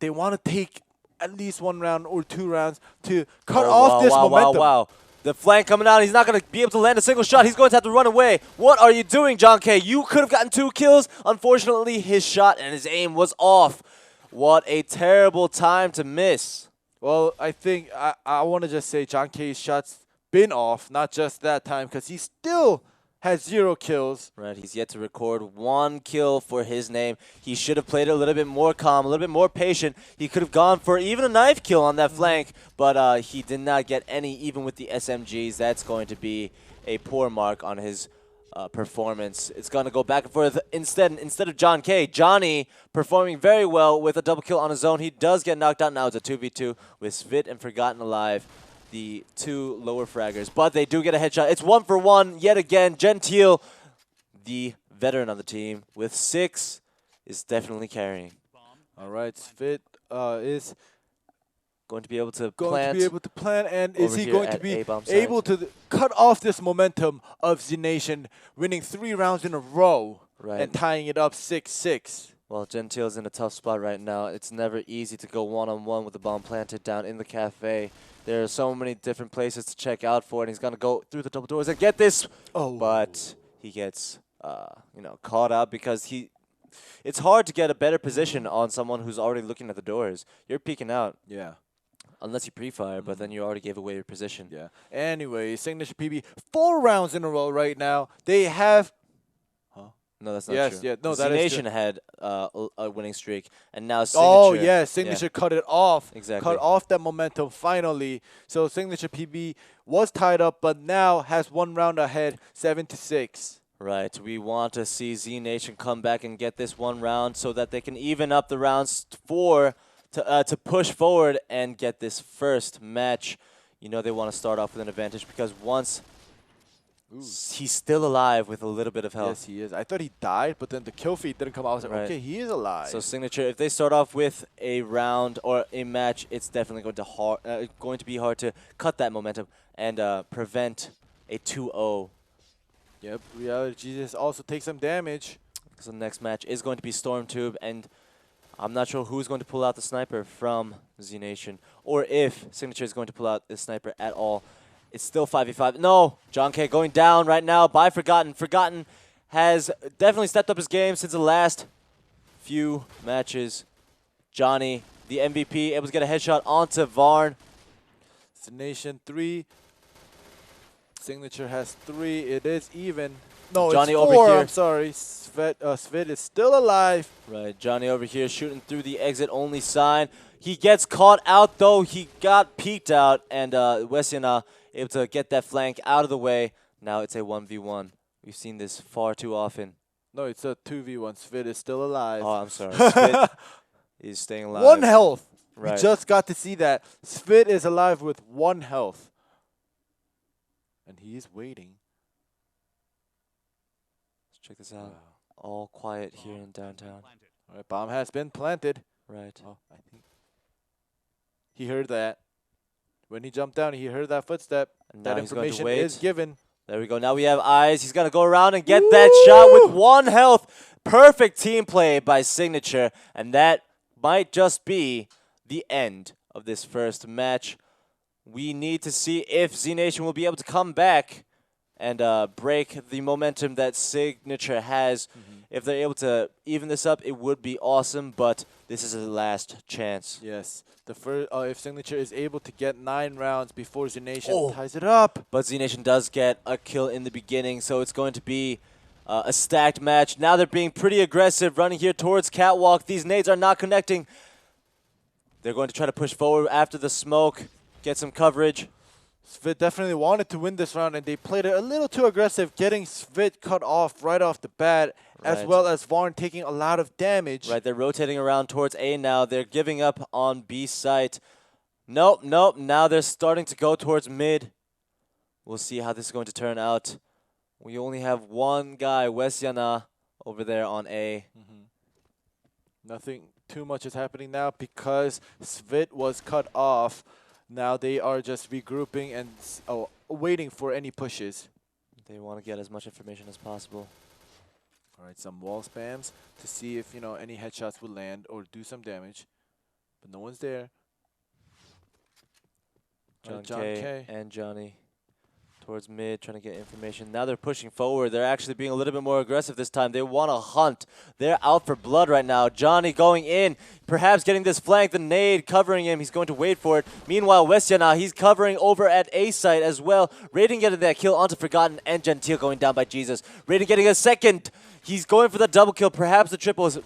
want to take at least 1 round or 2 rounds to cut off wow, this wow, momentum. wow. The flank coming out. He's not going to be able to land a single shot. He's going to have to run away. What are you doing, John K? You could have gotten 2 kills. Unfortunately, his shot and his aim was off. What a terrible time to miss. Well, I think I want to just say John K's shots been off, not just that time, because he still has 0 kills. Right, he's yet to record 1 kill for his name. He should have played it a little bit more calm, a little bit more patient. He could have gone for even a knife kill on that flank, but he did not get any, even with the SMGs. That's going to be a poor mark on his performance. It's going to go back and forth. Instead of John K, Johnny performing very well with a double kill on his own. He does get knocked out. Now it's a 2v2 with Svit and Forgotten alive, the 2 lower fraggers, but they do get a headshot. It's 1 for 1 yet again. Gentile, the veteran on the team, with 6, is definitely carrying. All right, Svit is Going to be able to going plant. to be able to plan, and is over he here going to at be A-bomb side. able to cut off this momentum of Znation, winning 3 rounds in a row Right. and tying it up 6-6? Well, Gentile's in a tough spot right now. It's never easy to go one-on-one with the bomb planted down in the cafe. There are so many different places to check out for, and he's going to go through the double doors and get this. Oh. But he gets, caught out because it's hard to get a better position on someone who's already looking at the doors. You're peeking out. Yeah. Unless you pre-fire, but then you already gave away your position. Yeah. Anyway, Signature PB, 4 rounds in a row right now. They have... No, that's not Yes, true. yeah, no, that is Znation had a winning streak, and now Signature. Oh, yeah, Signature cut it off. Exactly. Cut off that momentum finally. So Signature PB was tied up, but now has 1 round ahead, 7-6. Right. We want to see Znation come back and get this 1 round so that they can even up the rounds to push forward and get this first match. You know they want to start off with an advantage because once he's still alive with a little bit of health. Yes, he is. I thought he died, but then the kill feed didn't come out. I was like, Right. okay, he is alive. So Signature, if they start off with a round or a match, it's definitely going to be hard to cut that momentum and prevent a 2-0. Yep, Reality Jesus also takes some damage. So the next match is going to be Stormtube, and I'm not sure who's going to pull out the sniper from Znation, or if Signature is going to pull out the sniper at all. It's still 5v5. No, John K going down right now by Forgotten. Forgotten has definitely stepped up his game since the last few matches. Johnny, the MVP, able to get a headshot onto Varn. Znation 3. Signature has 3. It is even. No, Johnny it's over 4. here. I'm sorry. Svit is still alive. Right, Johnny over here shooting through the exit-only sign. He gets caught out, though. He got peeked out, and Wesiana able to get that flank out of the way. Now it's a 1v1. We've seen this far too often. No, it's a 2v1. Svit is still alive. Oh, I'm sorry. Svit is staying alive. 1 health. Right. We just got to see that. Svit is alive with 1 health. And he is waiting. Let's check this out. All quiet here in downtown. All right, bomb has been planted. Right. Oh, I think he heard that. When he jumped down, he heard that footstep. And now That he's going to information wait. is given. There we go. Now we have eyes. He's going to go around and get that shot with 1 health. Perfect team play by Signature. And that might just be the end of this first match. We need to see if Znation will be able to come back and break the momentum that Signature has. If they're able to even this up, it would be awesome, but this is his last chance. Yes. The first, if Signature is able to get 9 rounds before Znation ties it up. But Znation does get a kill in the beginning, so it's going to be a stacked match. Now they're being pretty aggressive, running here towards Catwalk. These nades are not connecting. They're going to try to push forward after the smoke, get some coverage. Svit definitely wanted to win this round, and they played it a little too aggressive, getting Svit cut off right off the bat, as Right. well as Varn taking a lot of damage. Right, they're rotating around towards A now. They're giving up on B site. Nope, nope. Now they're starting to go towards mid. We'll see how this is going to turn out. We only have 1 guy, Wesiana, over there on A. Nothing too much is happening now because Svit was cut off. Now they are just regrouping and waiting for any pushes. They want to get as much information as possible. All right, some wall spams to see if, any headshots will land or do some damage. But no one's there. John K. K and Johnny towards mid, trying to get information. Now they're pushing forward. They're actually being a little bit more aggressive this time. They want to hunt. They're out for blood right now. Johnny going in, perhaps getting this flank. The nade covering him. He's going to wait for it. Meanwhile, Westiana, he's covering over at A site as well. Raiden getting that kill onto Forgotten and Gentile going down by Jesus. Raiden getting a second. He's going for the double kill. Perhaps the triple is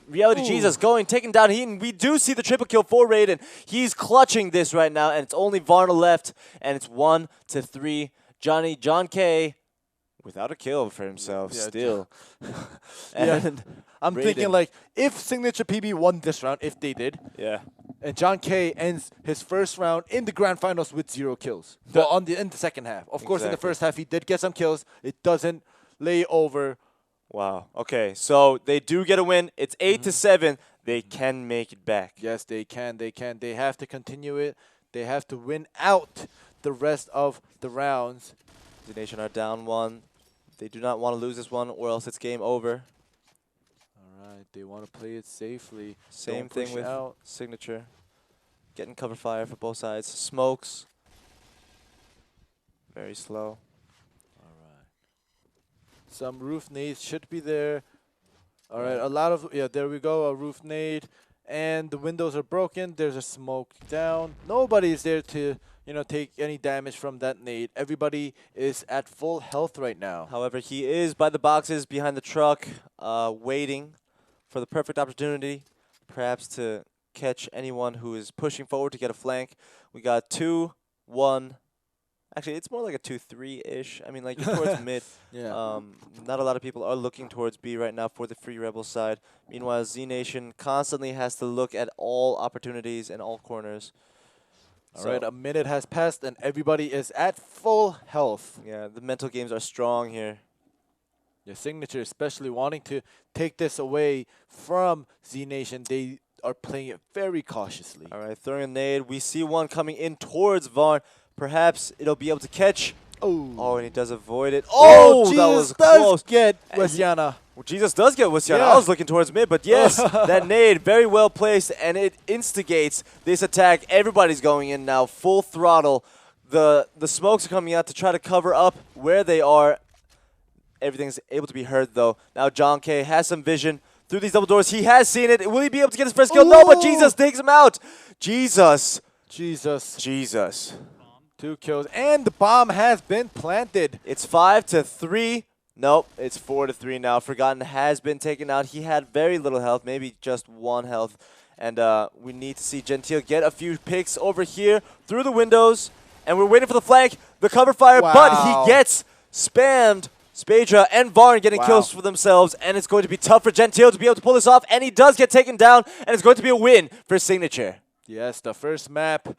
Reality Jesus taking down Heaton. We do see the triple kill for Raiden. He's clutching this right now, and it's only Varna left, and it's 1-3. John K without a kill for himself still. And I'm thinking like if SignaturePB won this round, if they did, and John K ends his first round in the grand finals with 0 kills. Well, in the second half. Of course, in the first half he did get some kills. It doesn't lay over. Wow. Okay, so they do get a win. It's 8-7. They can make it back. Yes, they can. They can. They have to continue it. They have to win out the rest of the rounds. Znation are down 1. They do not want to lose this one, or else it's game over. All right, they want to play it safely. Same thing with Signature. Getting cover fire for both sides. Smokes. Very slow. Some roof nades should be there. All right, a lot of, there we go, a roof nade. And the windows are broken. There's a smoke down. Nobody is there to, take any damage from that nade. Everybody is at full health right now. However, he is by the boxes behind the truck, waiting for the perfect opportunity, perhaps to catch anyone who is pushing forward to get a flank. We got 2-1. Actually, it's more like a 2-3-ish. I mean, like towards mid. Not a lot of people are looking towards B right now for the Free Rebel side. Meanwhile, Znation constantly has to look at all opportunities and all corners. All right, a minute has passed and everybody is at full health. Yeah, the mental games are strong here. Yeah, Signature especially wanting to take this away from Znation. They are playing it very cautiously. All right, throwing a nade. We see one coming in towards Varn. Perhaps it'll be able to catch. Oh, and he does avoid it. Oh, Jesus that was does close. Get Westiana. Well, Jesus does get Westiana. I was looking towards mid, but yes, that nade, very well placed, and it instigates this attack. Everybody's going in now, full throttle. The smokes are coming out to try to cover up where they are. Everything's able to be heard, though. Now John K has some vision through these double doors. He has seen it. Will he be able to get his first kill? No, but Jesus takes him out. Jesus. 2 kills, and the bomb has been planted. It's 5-3. Nope, it's 4-3 now. Forgotten has been taken out. He had very little health, maybe just 1 health. And we need to see Gentile get a few picks over here through the windows. And we're waiting for the flank, the cover fire, but he gets spammed. Spadra and Varn getting kills for themselves, and it's going to be tough for Gentile to be able to pull this off, and he does get taken down, and it's going to be a win for Signature. Yes, the first map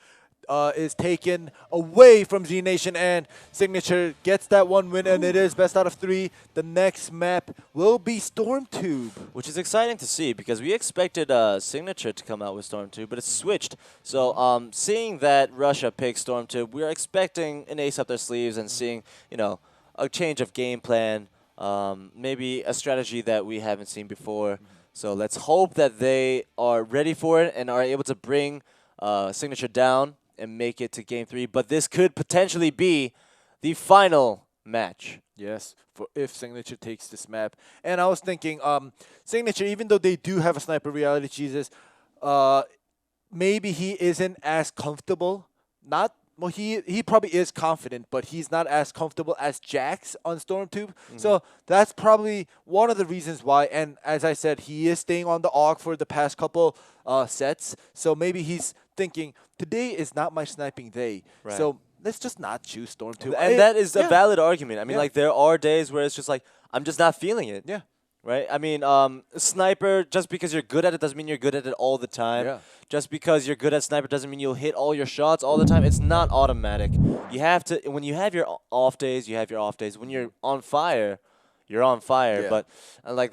is taken away from Znation, and Signature gets that 1 win, and it is best out of 3. The next map will be Stormtube. Which is exciting to see, because we expected Signature to come out with Stormtube, but it's switched. So seeing that Russia picked Stormtube, we are expecting an ace up their sleeves and seeing, a change of game plan, maybe a strategy that we haven't seen before. So let's hope that they are ready for it and are able to bring Signature down and make it to Game 3. But this could potentially be the final match. Yes, for if Signature takes this map. And I was thinking, Signature, even though they do have a sniper Reality Jesus, maybe he isn't as comfortable. Well, he probably is confident, but he's not as comfortable as Jax on Stormtube. So that's probably one of the reasons why. And as I said, he is staying on the AUG for the past couple sets. So maybe he's thinking, today is not my sniping day. Right. So let's just not choose Stormtube. And that is a valid argument. I mean, like, there are days where it's just like, I'm just not feeling it. Yeah. Right? I mean, sniper, just because you're good at it doesn't mean you're good at it all the time. Yeah. Just because you're good at sniper doesn't mean you'll hit all your shots all the time. It's not automatic. You have to, when you have your off days, you have your off days. When you're on fire, you're on fire. Yeah. But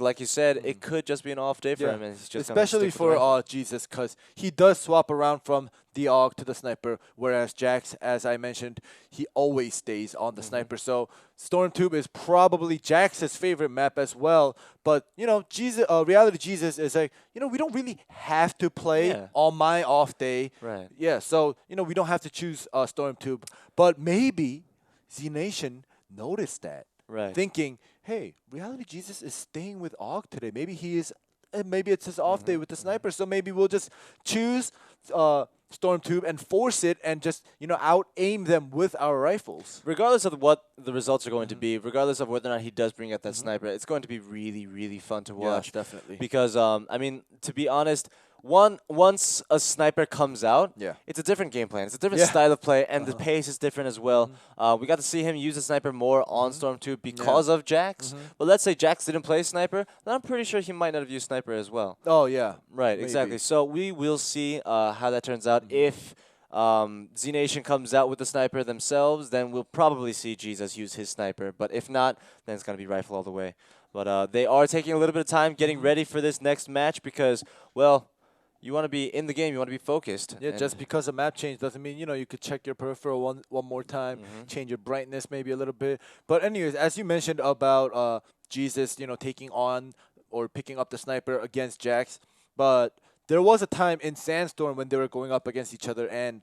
like you said, it could just be an off day for him, and he's just gonna especially stick with the for rifle. Jesus, because he does swap around from the AUG to the sniper, whereas Jax, as I mentioned, he always stays on the sniper. So Stormtube is probably Jax's favorite map as well. But you know, Jesus, reality Jesus is like, you know, we don't really have to play Yeah. on my off day. Right. Yeah. So you know, we don't have to choose Stormtube, but maybe Znation noticed that. Right. Thinking, hey, reality Jesus is staying with AUG today. Maybe he is. Maybe it's his off day with the sniper. So maybe we'll just choose Stormtube and force it, and just out aim them with our rifles. Regardless of what the results are going to be, regardless of whether or not he does bring out that sniper, it's going to be really, really fun to watch. Yes, definitely. Because I mean, to be honest, once a sniper comes out, Yeah. it's a different game plan. It's a different Yeah. style of play, and the pace is different as well. We got to see him use the sniper more on Storm 2 because of Jax. But let's say Jax didn't play sniper, then I'm pretty sure he might not have used sniper as well. Oh yeah. Right, Maybe. exactly. So we will see how that turns out. If Znation comes out with the sniper themselves, then we'll probably see Jesus use his sniper. But if not, then it's going to be rifle all the way. But they are taking a little bit of time getting ready for this next match because, well, you want to be in the game. You want to be focused. Yeah, and just because a map change doesn't mean you could check your peripheral one more time, change your brightness maybe a little bit. But anyways, as you mentioned about Jesus, taking on or picking up the sniper against Jax, but there was a time in Sandstorm when they were going up against each other and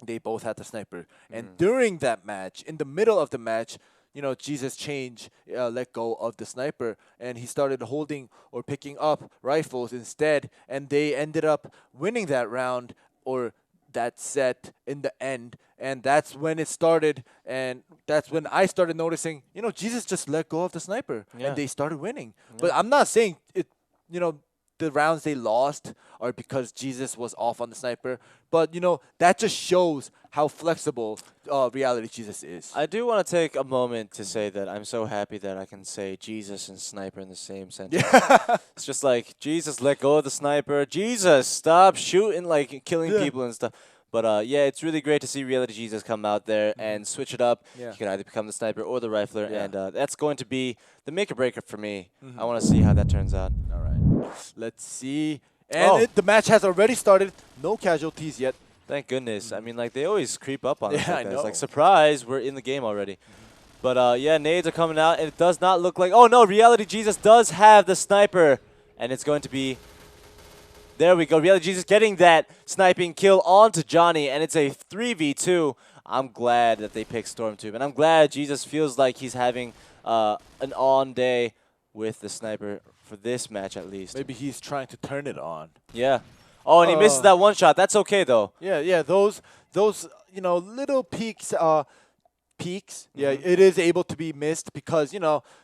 they both had the sniper. And during that match, in the middle of the match, Jesus let go of the sniper, and he started holding or picking up rifles instead, and they ended up winning that round or that set in the end. And that's when it started, and that's when I started noticing, Jesus just let go of the sniper, Yeah. and they started winning. But I'm not saying it, the rounds they lost are because Jesus was off on the sniper. But, that just shows how flexible reality Jesus is. I do want to take a moment to say that I'm so happy that I can say Jesus and sniper in the same sentence. It's just like, Jesus, let go of the sniper. Jesus, stop shooting, like killing people and stuff. But yeah, it's really great to see reality Jesus come out there and switch it up. Yeah. He can either become the sniper or the rifler, Yeah. and that's going to be the make or breaker for me. I want to see how that turns out. All right. Let's see. And the match has already started. No casualties yet. Thank goodness. I mean, like, they always creep up on us Yeah, like I that. It's know. like, surprise, we're in the game already. But yeah, nades are coming out, and it does not look like... Oh, no, reality Jesus does have the sniper, and it's going to be... There we go. Reality Jesus getting that sniping kill onto Johnny, and it's a 3v2. I'm glad that they picked Stormtube, and I'm glad Jesus feels like he's having an on day with the sniper for this match at least. Maybe he's trying to turn it on. Yeah. Oh, and he misses that one shot. That's okay, though. Yeah. Those little peaks. Yeah, it is able to be missed because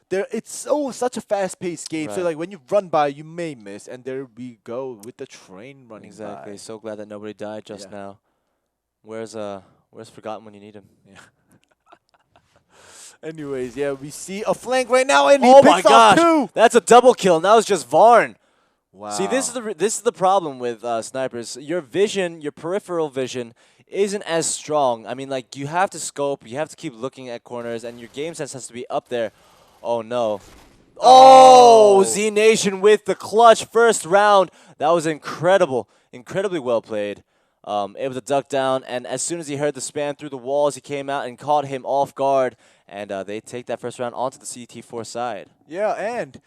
it's such a fast-paced game. So Right. like when you run by, you may miss, and there we go with the train running Exactly. by. So glad that nobody died just Yeah. now. Where's Forgotten when you need him? Yeah. Anyways, yeah, we see a flank right now, and he Oh my picks off gosh! two. That's a double kill. Now it's just Varn. Wow. See, this is the problem with snipers. Your vision, your peripheral vision, isn't as strong. I mean, like, you have to scope, you have to keep looking at corners, and your game sense has to be up there. Oh no! Oh, Znation with the clutch first round. That was incredible, incredibly well played. Able to duck down, and as soon as he heard the spam through the walls, he came out and caught him off guard, and they take that first round onto the CT4 side. Yeah, and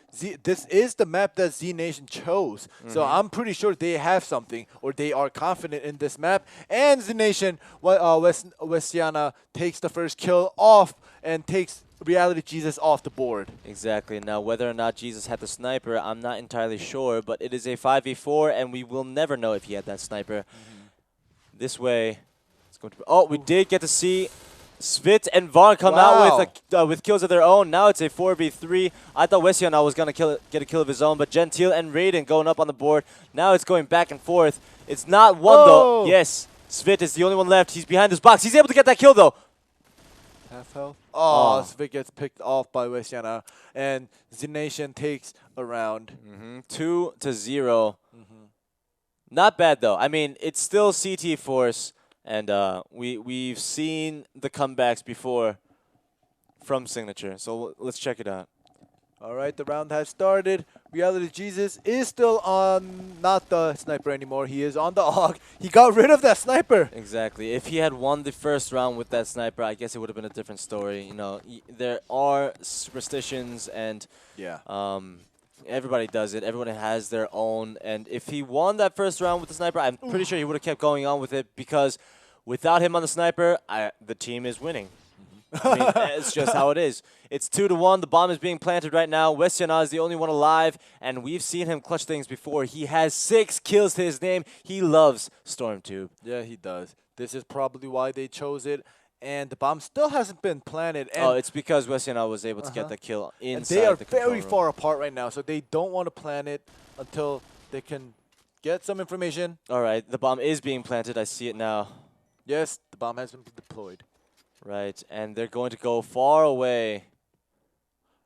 this is the map that Znation chose. So I'm pretty sure they have something, or they are confident in this map. And Znation, Westiana takes the first kill off and takes reality Jesus off the board. Exactly. Now, whether or not Jesus had the sniper, I'm not entirely sure, but it is a 5v4, and we will never know if he had that sniper. This way, it's going to be... Oh, we did get to see Svit and Varn come out with kills of their own. Now it's a 4v3. I thought Westiana was going to get a kill of his own, but Gentile and Raiden going up on the board. Now it's going back and forth. It's not one, though. Yes, Svit is the only one left. He's behind this box. He's able to get that kill, though. Half health. Oh, Svit gets picked off by Westiana, and Znation takes a round. 2-0. Not bad, though. I mean, it's still CT Force, and we've seen the comebacks before from Signature, so let's check it out. All right, the round has started. Reality Jesus is still on, not the sniper anymore. He is on the AUG. He got rid of that sniper. Exactly. If he had won the first round with that sniper, I guess it would have been a different story. You know, there are superstitions and Yeah. everybody does it. Everyone has their own. And if he won that first round with the sniper, I'm pretty sure he would have kept going on with it because without him on the sniper, the team is winning. I mean, it's just how it is. It's 2-1. The bomb is being planted right now. Westiana is the only one alive, and we've seen him clutch things before. He has 6 kills to his name. He loves Stormtube. Yeah, he does. This is probably why they chose it. And the bomb still hasn't been planted. And Oh, it's because Westiana was able to get the kill inside and they are the control very room. far apart right now, so they don't want to plan it until they can get some information. All right, the bomb is being planted. I see it now. Yes, the bomb has been deployed. Right, and they're going to go far away.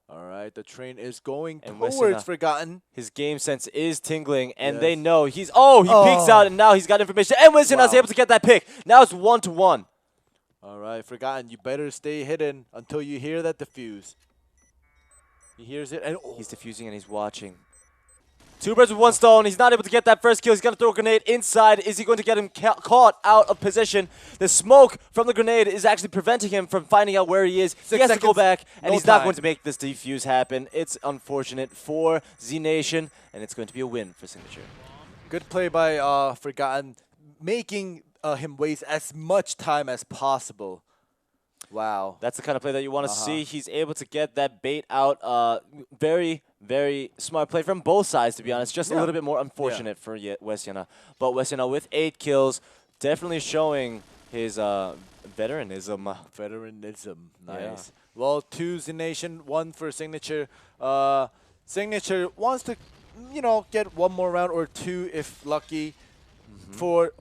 All right, the train is going And towards Westiana. Forgotten. His game sense is tingling, and they Yes. know he's... Oh, he peeks out, and now he's got information. And Westiana's Wow. able to get that pick. Now it's 1-1. All right, Forgotten, you better stay hidden until you hear that defuse. He hears it, and He's defusing and he's watching. 2 birds with 1 stone. He's not able to get that first kill. He's going to throw a grenade inside. Is he going to get him caught out of position? The smoke from the grenade is actually preventing him from finding out where he is. He 6 has to go seconds, back, and no he's not time. going to make this defuse happen. It's unfortunate for Znation, and it's going to be a win for Signature. good play by Forgotten, making him waste as much time as possible. Wow. That's the kind of play that you want to see. He's able to get that bait out. Very, very smart play from both sides, to be honest. Just a Yeah. little bit more unfortunate for Westiana. But Westiana with 8 kills, definitely showing his veteranism. Veteranism. Yeah. Nice. Well, 2 Znation, 1 for Signature. Signature wants to, get 1 more round or 2 if lucky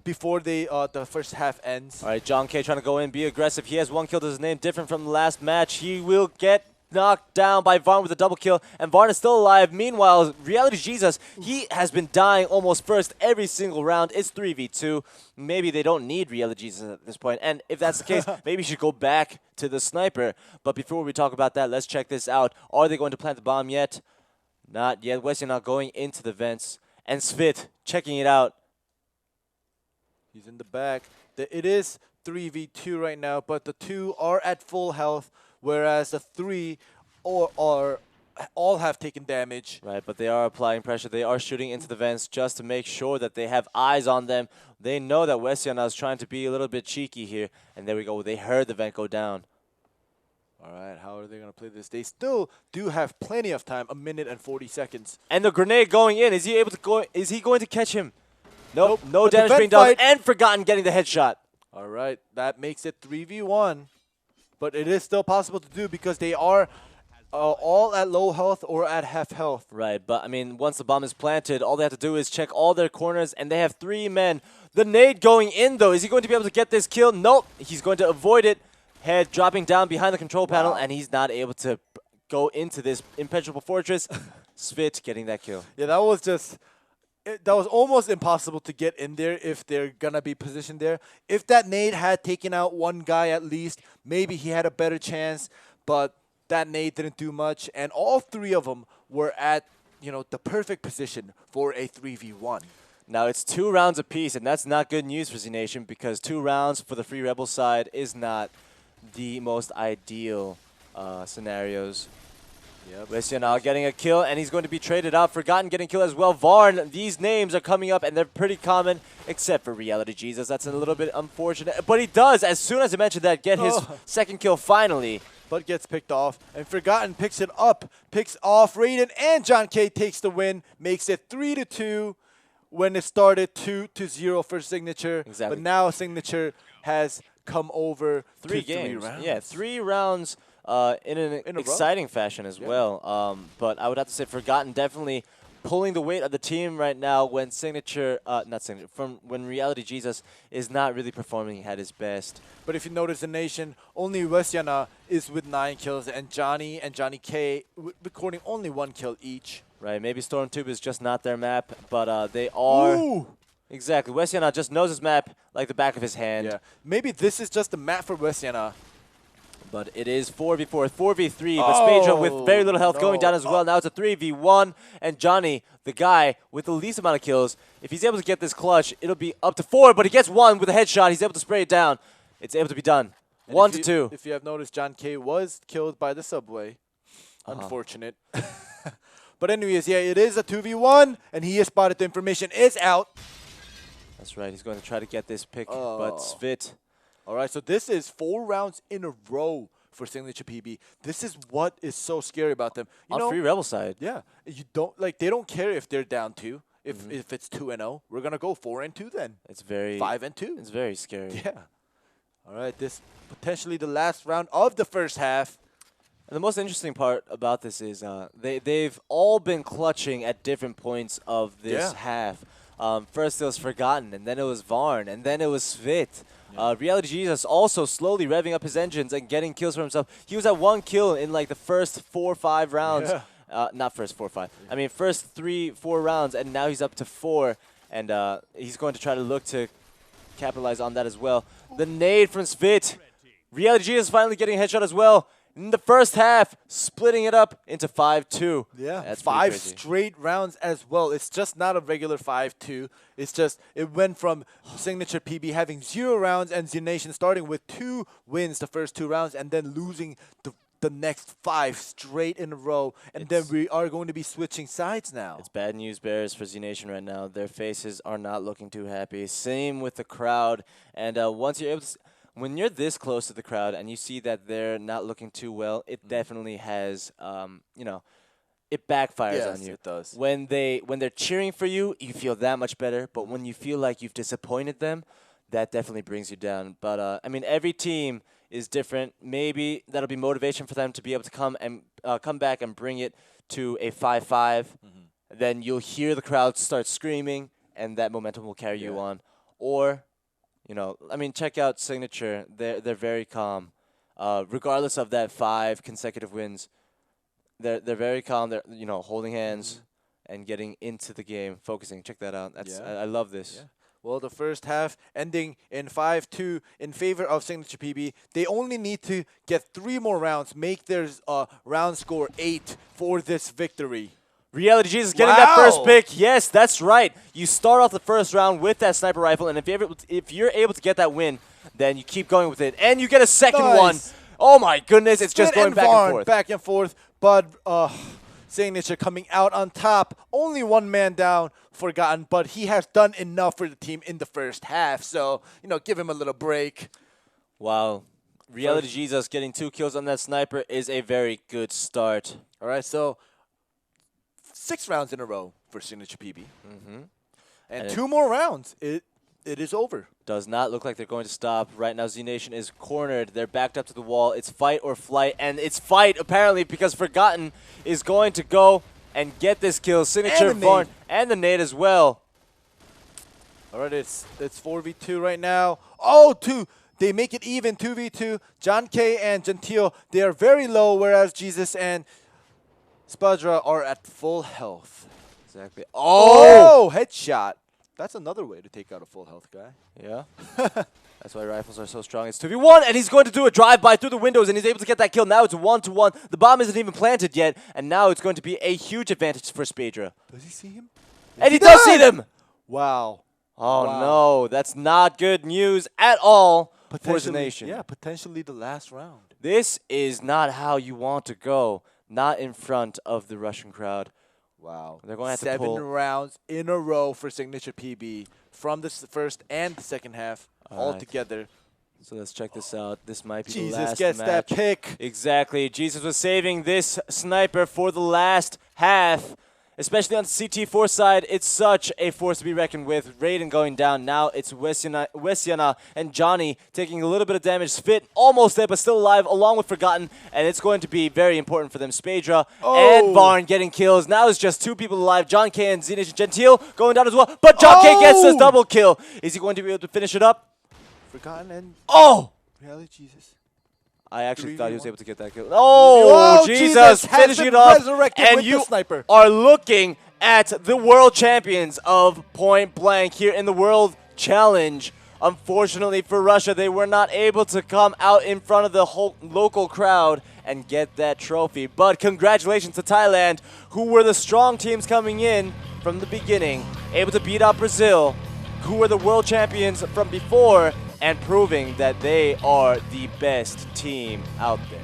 before the first half ends. All right, John K trying to go in, be aggressive. He has 1 kill to his name, different from the last match. He will get knocked down by Varn with a double kill, and Varn is still alive. Meanwhile, Reality Jesus, he has been dying almost first every single round. It's 3v2. Maybe they don't need Reality Jesus at this point, and if that's the case, maybe you should go back to the sniper. But before we talk about that, let's check this out. Are they going to plant the bomb yet? Not yet. Wesley not going into the vents, and Svit checking it out. He's in the back. It is 3v2 right now, but the 2 are at full health, whereas the 3 all have taken damage. Right, but they are applying pressure. They are shooting into the vents just to make sure that they have eyes on them. They know that Westiana is trying to be a little bit cheeky here. And there we go. They heard the vent go down. All right, how are they going to play this? They still do have plenty of time, 1 minute and 40 seconds. And the grenade going in. Is he able to go? Is he going to catch him? Nope. No But the damage vent being done. fight- And Forgotten getting the headshot. All right, that makes it 3v1. But it is still possible to do because they are all at low health or at half health. Right, but I mean, once the bomb is planted, all they have to do is check all their corners, and they have 3 men. The nade going in, though. Is he going to be able to get this kill? Nope. He's going to avoid it. Head dropping down behind the control panel, and he's not able to go into this impenetrable fortress. Svit getting that kill. Yeah, that was just... that was almost impossible to get in there if they're going to be positioned there. If that nade had taken out 1 guy at least, maybe he had a better chance, but that nade didn't do much, and all 3 of them were at, the perfect position for a 3v1. Now, it's 2 rounds apiece, and that's not good news for Znation because 2 rounds for the Free Rebel side is not the most ideal scenarios. Yep. Westiana getting a kill, and he's going to be traded out. Forgotten getting killed as well. Varn, these names are coming up, and they're pretty common, except for Reality Jesus. That's a little bit unfortunate. But he does, as soon as I mentioned that, get his second kill finally. But gets picked off, and Forgotten picks it up, picks off Raiden, and John K takes the win, makes it 3-2 when it started 2-0 for Signature. Exactly. But now Signature has come over 3 to games. 3 rounds. Yeah, 3 rounds in an In a row. exciting fashion as well. But I would have to say Forgotten definitely pulling the weight of the team right now when when Reality Jesus is not really performing at his best. But if you notice the nation, only Westiana is with 9 kills, and Johnny K recording only 1 kill each. Right, maybe Stormtube is just not their map, but they are... Ooh! Exactly, Westiana just knows his map like the back of his hand. Yeah, maybe this is just the map for Westiana. But it is 4v4, 4v3, but Spejdra with very little health going down as well. Now it's a 3v1, and Johnny, the guy with the least amount of kills, if he's able to get this clutch, it'll be up to 4, but he gets 1 with a headshot. He's able to spray it down. It's able to be done. And 1 to 2. If you have noticed, John K was killed by the subway. Unfortunate. But anyways, yeah, it is a 2v1, and he has spotted. The information is out. That's right. He's going to try to get this pick, but Svit. All right, so this is 4 rounds in a row for SignaturePB. This is what is so scary about them. You know, Free Rebel side. yeah, you don't like. They don't care if they're down 2. If it's 2-0, we're gonna go 4-2 then. It's very 5-2. It's very scary. Yeah. All right, this potentially the last round of the first half. And the most interesting part about this is they've all been clutching at different points of this half. First it was Forgotten, and then it was Varn, and then it was Svit. Reality Jesus also slowly revving up his engines and getting kills for himself. He was at 1 kill in like the first 4 or 5 rounds. Yeah. Not first 4 or 5. I mean first 3, 4 rounds, and now he's up to 4, and he's going to try to look to capitalize on that as well. The nade from Svit. Reality Jesus finally getting a headshot as well. In the first half, splitting it up into 5-2. Yeah, That's 5 crazy. straight rounds as well. It's just not a regular 5-2. It's just, it went from SignaturePB having 0 rounds and Znation starting with 2 wins the first 2 rounds and then losing the next 5 straight in a row. And then we are going to be switching sides now. It's bad news bears for Znation right now. Their faces are not looking too happy. Same with the crowd. And once you're able to... When you're this close to the crowd and you see that they're not looking too well, it definitely has, you know, it backfires on you. It does. When they're cheering for you, you feel that much better. But when you feel like you've disappointed them, that definitely brings you down. But I mean, every team is different. Maybe that'll be motivation for them to be able to come back and bring it to a 5-5. Then you'll hear the crowd start screaming, and that momentum will carry you on. Or you know, I mean, check out Signature. They're very calm, regardless of that 5 consecutive wins. They're very calm. They're holding hands and getting into the game, focusing. Check that out. That's I love this. Yeah. Well, the first half ending in 5-2 in favor of SignaturePB. They only need to get 3 more rounds, make their round score 8 for this victory. Reality Jesus getting that first pick. Yes, that's right. You start off the first round with that sniper rifle, and if you're able to get that win, then you keep going with it, and you get a second one. Oh my goodness, it's just going back and forth. Back and forth, but Signature coming out on top. Only 1 man down, Forgotten, but he has done enough for the team in the first half, so, give him a little break. Wow. Reality Jesus getting 2 kills on that sniper is a very good start. All right, so 6 rounds in a row for SignaturePB. And 2 more rounds. It is over. Does not look like they're going to stop. Right now, Znation is cornered. They're backed up to the wall. It's fight or flight, and it's fight, apparently, because Forgotten is going to go and get this kill. Signature, Varn, and the nade as well. All right, it's 4v2 right now. Oh, 2. They make it even, 2v2. John K and Gentile, they are very low, whereas Jesus and Spejdra are at full health. Exactly. Oh, headshot. That's another way to take out a full health guy. Yeah. That's why rifles are so strong. It's 2v1, and he's going to do a drive-by through the windows, and he's able to get that kill. Now it's 1-1. The bomb isn't even planted yet, and now it's going to be a huge advantage for Spejdra. Does he see him? And he does see them! Wow. Oh, no. That's not good news at all for Znation. Yeah, potentially the last round. This is not how you want to go. Not in front of the Russian crowd. Wow. They're going to have to 7 pull. rounds in a row for SignaturePB from the first and the second half all together. So let's check this out. This might be Jesus the last gets match. that pick. Exactly. Jesus was saving this sniper for the last half. Especially on CT4 side, it's such a force to be reckoned with. Raiden going down. Now it's Wesiana and Johnny taking a little bit of damage. Svit almost dead, but still alive, along with Forgotten. And it's going to be very important for them. Spejdra and Varn getting kills. Now it's just 2 people alive. John K and Znation. Gentile going down as well. But John K gets this double kill. Is he going to be able to finish it up? Forgotten and... Really, Jesus. I actually thought he was able to get that kill. Oh, Jesus, finishing it off. And you are looking at the world champions of Point Blank here in the World Challenge. Unfortunately for Russia, they were not able to come out in front of the whole local crowd and get that trophy. But congratulations to Thailand, who were the strong teams coming in from the beginning, able to beat out Brazil, who were the world champions from before, and proving that they are the best team out there.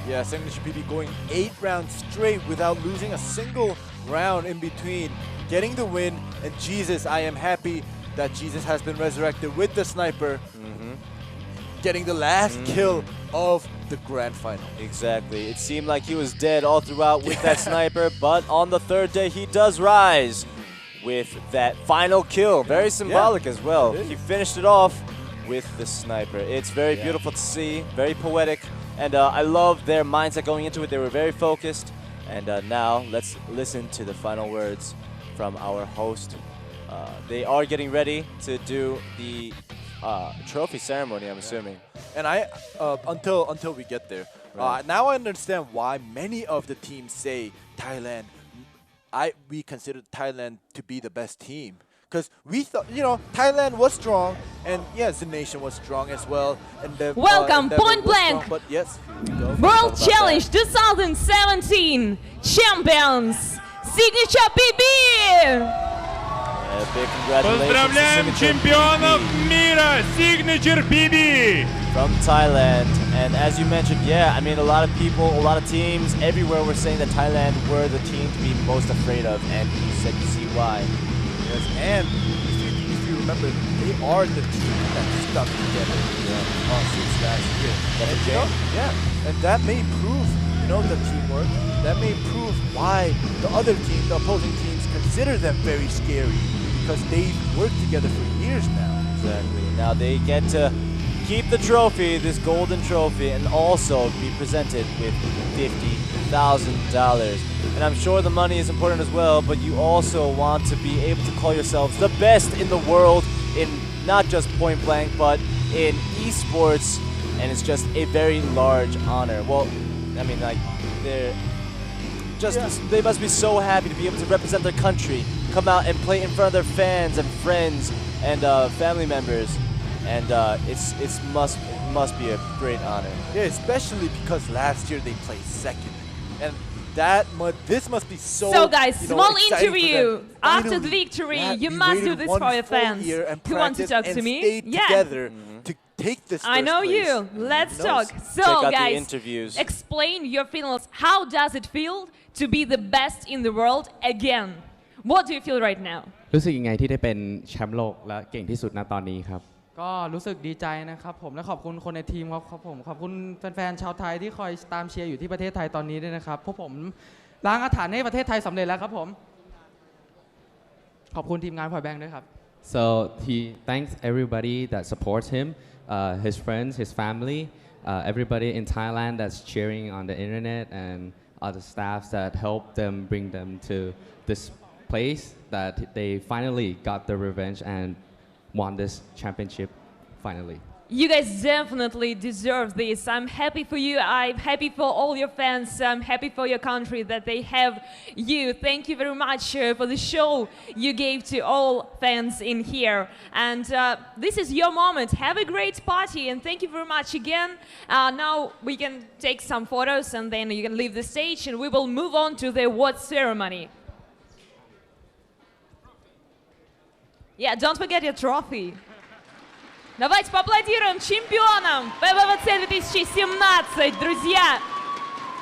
Yeah, SignaturePB going 8 rounds straight without losing a single round in between, getting the win, and Jesus, I am happy that Jesus has been resurrected with the sniper, getting the last kill of the grand final. Exactly. It seemed like he was dead all throughout with that sniper, but on the third day he does rise with that final kill. Very symbolic as well. He finished it off with the sniper. It's very beautiful to see, very poetic, and I love their mindset going into it. They were very focused, and now let's listen to the final words from our host. They are getting ready to do the trophy ceremony, I'm assuming. And until we get there, now I understand why many of the teams say Thailand. We consider Thailand to be the best team. Because we thought, Thailand was strong, and Znation was strong as well. And Welcome, Point Blank! Strong, but yes, here we go. World Challenge 2017 champions, SignaturePB! Big congratulations Поздравляем to чемпионов мира SignaturePB! From Thailand. And as you mentioned, I mean, a lot of people, a lot of teams everywhere were saying that Thailand were the team to be most afraid of, and you said you see why. Yes, and if you remember, they are the team that stuck together since last year. And that may prove, the teamwork. That may prove why the other team, the opposing teams, consider them very scary, because they've worked together for years now. Exactly. Now they get to keep the trophy, this golden trophy, and also be presented with $50,000. And I'm sure the money is important as well, but you also want to be able to call yourselves the best in the world in not just point blank, but in esports, and it's just a very large honor. Well, I mean, like, they must be so happy to be able to represent their country, come out and play in front of their fans and friends and family members, and it must be a great honor. Yeah, especially because last year they placed second, and this must be so. So guys, small exciting interview after Finally, the victory. You we must do waited this one for your full fans. year and Who wants to talk practiced to and me? stayed together to take this. I know first you. place. Let's Who talk. knows? So Check out the guys, interviews. explain your feelings. How does it feel to be the best in the world again? What do you feel right now? รู้สึกยังไงที่ได้เป็นแชมป์โลกและเก่งที่สุดณตอนนี้ครับ ก็รู้สึกดีใจนะครับผมและขอบคุณคนในทีมครับผมขอบคุณแฟนๆชาวไทยที่คอยตามเชียร์อยู่ที่ประเทศไทยตอนนี้ด้วยนะครับพวกผมล้างอาถรรพ์ให้ประเทศไทยสำเร็จแล้วครับผมขอบคุณทีมงานพอยแบงค์ด้วยครับ so he thanks everybody that supports him his friends his family everybody in Thailand that's cheering on the internet and other staffs that help them bring them to this place that they finally got the revenge and won this championship finally. You guys definitely deserve this. I'm happy for you. I'm happy for all your fans. I'm happy for your country that they have you. Thank you very much for the show you gave to all fans in here. And this is your moment. Have a great party. And thank you very much again. Now we can take some photos and then you can leave the stage and we will move on to the award ceremony. Yeah, don't forget your trophy. Давайте поаплодируем чемпионам PBWC 2017, друзья!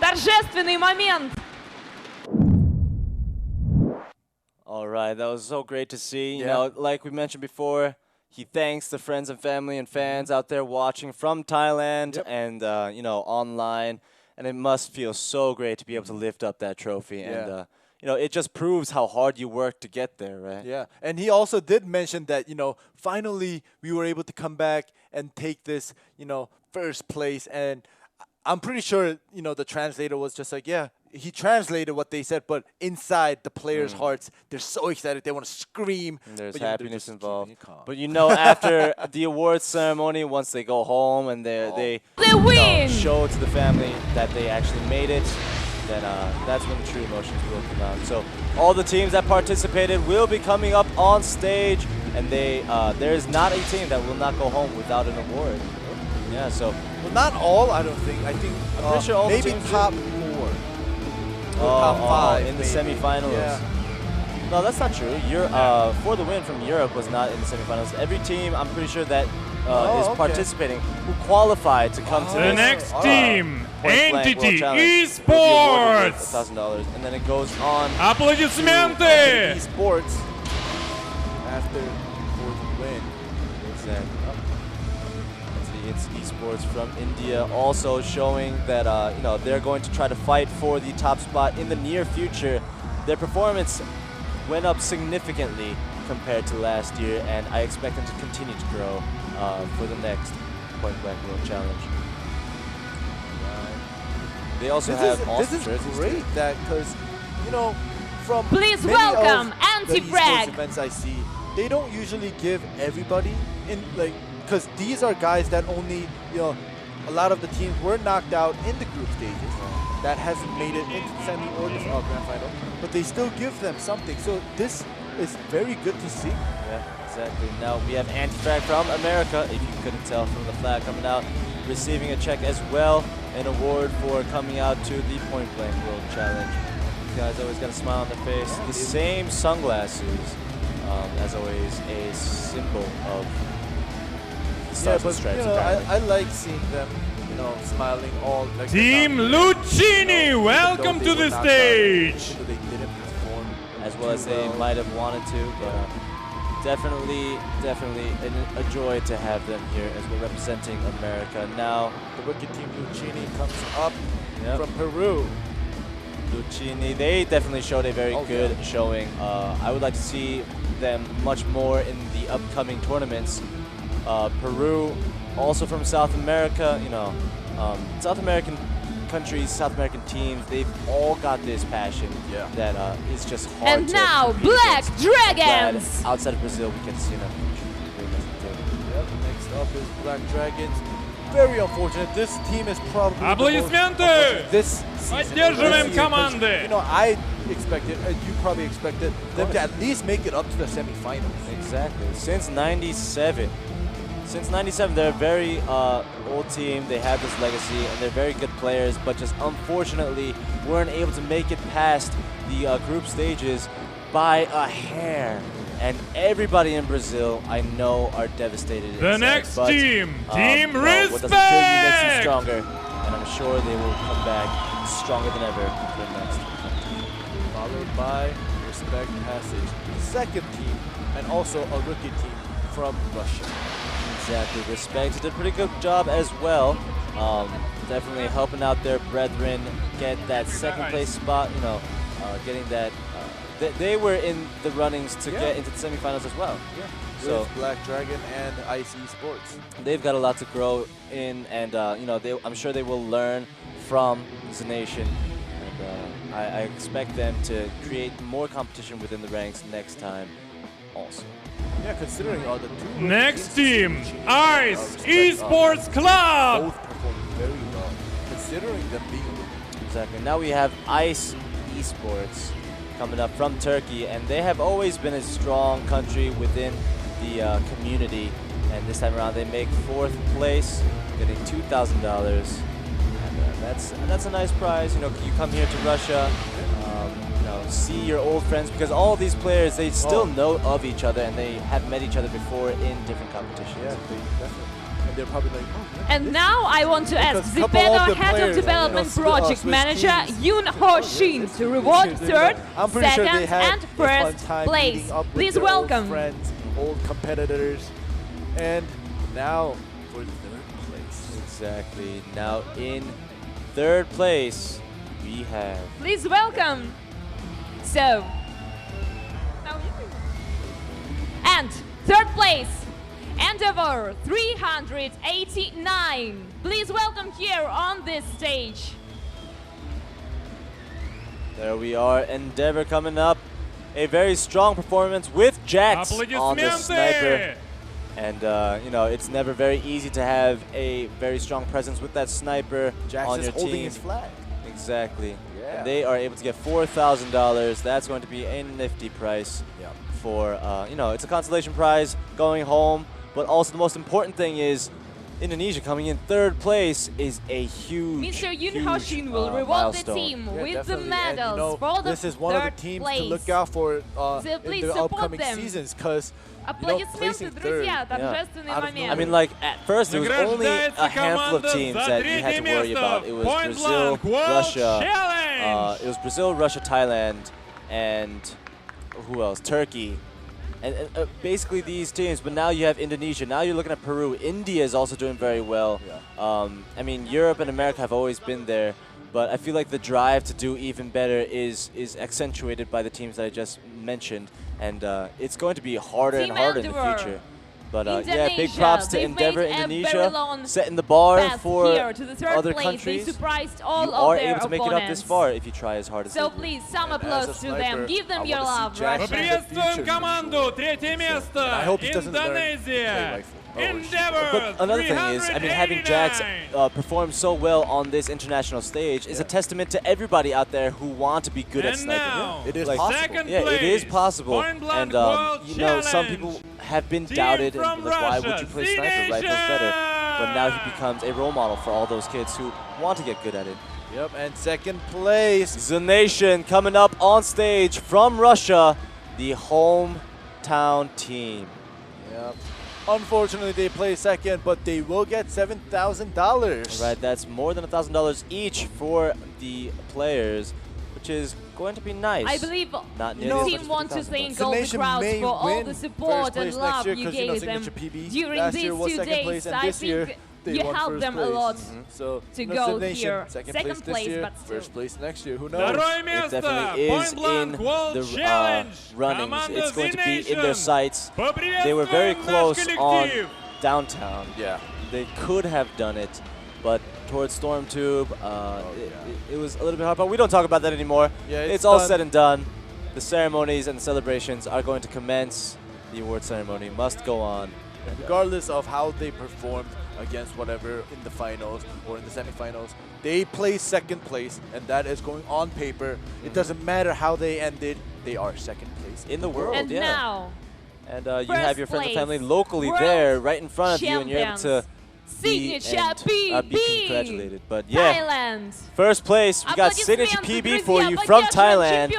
Торжественный момент! All right, that was so great to see. You know, like we mentioned before, he thanks the friends and family and fans out there watching from Thailand and online, and it must feel so great to be able to lift up that trophy and. It just proves how hard you worked to get there, right? Yeah, and he also did mention that, finally we were able to come back and take this, first place. And I'm pretty sure, the translator was just like, he translated what they said, but inside the players' hearts, they're so excited. They want to scream. There's but, happiness involved. But after the awards ceremony, once they go home and they win! Show to the family that they actually made it, then that's when the true emotions will come out. So all the teams that participated will be coming up on stage, and there is not a team that will not go home without an award. Yeah, so Well, not all, I don't think. I think I'm pretty sure all the maybe teams top 4. Or top 5 in the maybe. semifinals. Yeah. No, that's not true. For the win from Europe was not in the semifinals. Every team, I'm pretty sure that is okay. participating who qualified to come to The this next Alright. team, Point Blank World Entity Challenge will be awarded with Esports. $1,000, and then it goes on. Аплодисменты! Esports after for the win. Exactly. It's esports from India, also showing that they're going to try to fight for the top spot in the near future. Their performance went up significantly compared to last year, and I expect them to continue to grow for the next Point Blank World Challenge. They also have awesome This is jerseys, great too. that because from Please many welcome of the Anti-Brag. esports events I see, they don't usually give everybody in because these are guys that only a lot of the teams were knocked out in the group stages that hasn't made it into the semi or the grand final, but they still give them something. So this is very good to see. Yeah, exactly. Now we have Anti-Frag from America, if you couldn't tell from the flag coming out, receiving a check as well, an award for coming out to the Point Blank World Challenge. These guys always got a smile on their face. The same sunglasses, as always, a symbol of the Yeah, Stars and but Stripes. apparently. I like seeing them, smiling all like Team Lucchini, welcome to the stage. They didn't perform as well as too they well. might have wanted to, but definitely a joy to have them here as we're representing America. Now, The rookie team Lucchini comes up Yep. from Peru. Lucchini, they definitely showed a very Oh, good yeah. showing. I would like to see them much more in the upcoming tournaments. Peru, also from South America, South American countries, South American teams, they've all got this passion Yeah. that is just hard And to now, compete Black against. Dragons! Glad outside of Brazil, we can see enough. Yep. Next up is Black Dragons. Very unfortunate. This team is probably the most Аплодисменты! unfortunate this season. Поддерживаем This year, 'cause, команды! I expected, you probably expected them to at least make it up to the semifinals. Exactly. Since '97. Since '97, they're a very old team. They have this legacy, and they're very good players, but just unfortunately weren't able to make it past the group stages by a hair. And everybody in Brazil, I know, are devastated. The inside, next but, team, Team well, what doesn't kill you makes you Respect! stronger, and I'm sure they will come back stronger than ever for the next. Followed by Respect Passage, the second team, and also a rookie team from Russia. Exactly. Respect did a pretty good job as well. Definitely helping out their brethren get that second place spot. Getting that. They were in the runnings to Yeah. get into the semifinals as well. Yeah. So- With Black Dragon and Ice Esports. They've got a lot to grow in, and I'm sure they will learn from Znation. And I expect them to create more competition within the ranks next time. Also. Yeah, considering all the two rookie Next teams, team, Znation, Ice Respect, Esports Club! both performed very well, considering them being rookie. Exactly. Now we have Ice Esports coming up from Turkey, and they have always been a strong country within the community. And this time around, they make 4th place, getting $2,000, and that's a nice prize. You come here to Russia, see your old friends, because all these players, they still know of each other, and they have met each other before in different competitions. Yeah, they definitely. And they're probably like, oh, yeah, And this- now I want to ask Because the couple of better the head of players, development switch project manager teams. Yoon Ho Shin to reward This is- 3rd, I'm pretty sure they 2nd, had and a fun 1st time place. meeting up with Please their welcome. old friends, old competitors, and now for 3rd place. Exactly. Now in 3rd place, we have. Please welcome. So. And 3rd place, Endeavor 389. Please welcome here on this stage. There we are, Endeavor coming up. A very strong performance with Jax on the sniper. Аплодисменты! And, it's never very easy to have a very strong presence with that sniper Jax on is your holding team. his flag. Exactly. Yeah. And they are able to get $4,000. That's going to be a nifty price Yeah. for, it's a consolation prize going home. But also the most important thing is Indonesia coming in 3rd place is a huge, Mr. Yoon huge, Ho-shin will reward milestone. the team Yeah, with the definitely. medals for the this is one of the 3rd teams place. to look out for So in please the support upcoming them. seasons, because Аплодисменты, placing друзья, third, торжественный out of момент. I mean, like, at first it was only Награждается a handful of команда teams за that you had to третье worry место about. в It was Point Brazil, Blank World Russia, Challenge. it was Brazil, Russia, Thailand, and who else? Turkey. And basically these teams, but now you have Indonesia. Now you're looking at Peru. India is also doing very well. Yeah. I mean, Europe and America have always been there, but I feel like the drive to do even better is accentuated by the teams that I just mentioned, and it's going to be harder and Team harder in the Endeavor. future. But yeah, big Indonesia, props to they've Endeavor made a very Indonesia, long setting the bar path for here to the 3rd other place. countries. They surprised all You of are their able to make it up this opponents. far if you try as hard as So they do. please, some And applause as a to them. sniper, Give them I your wanna see love, Jack Russia. Поприветствуем команду. Третье I место. hope he doesn't learn to play Индонезия. rifle. Endeavor. But another thing is, I mean, having Jax 389. perform so well on this international stage is a testament to everybody out there who want to be good at And sniping. now, It is Like, possible. second Yeah, it is place, possible. Point Blank And, World some Challenge. people have been Team doubted and from like, why would Russia, you play sniper rifles better? But now he Znation. becomes a role model for all those kids who want to get good at it. Yep, and 2nd place. Znation coming up on stage from Russia, the hometown team. Yep. Unfortunately, they play 2nd, but they will get $7,000. Right, that's more than $1,000 each for the players, which is going to be nice. I believe Not the nearly as much team as wants to $50,000. thank all the Znation crowds may for all win the first support place and next love year, you 'cause, gave them SignaturePB during last these year was 2 second days. place, and I this year think they you won helped first them a place. lot. So to no, go Znation, here. Second Second place this place, year, but still. first place next year. Who knows? Второе It место. definitely is Point Blank in World the Challenge. runnings. Команда It's going to be in their Znation. sights. They were very Поприветствуем наш close on коллектив. downtown. Yeah. They could have done it, but towards Storm Tube, it was a little bit hard. But we don't talk about that anymore. Yeah, it's it's all done. said and done. The ceremonies and the celebrations are going to commence. The award ceremony must go on. Regardless of how they performed against whatever in the finals or in the semifinals, they play 2nd place, and that is going on paper. It doesn't matter how they ended, they are 2nd place In the world, And yeah. now, And you have your friends and First family place, locally world there, right in front of you, and you're able to be SignaturePB. congratulated. But yeah, Thailand. first place, we got SignaturePB for you from Thailand.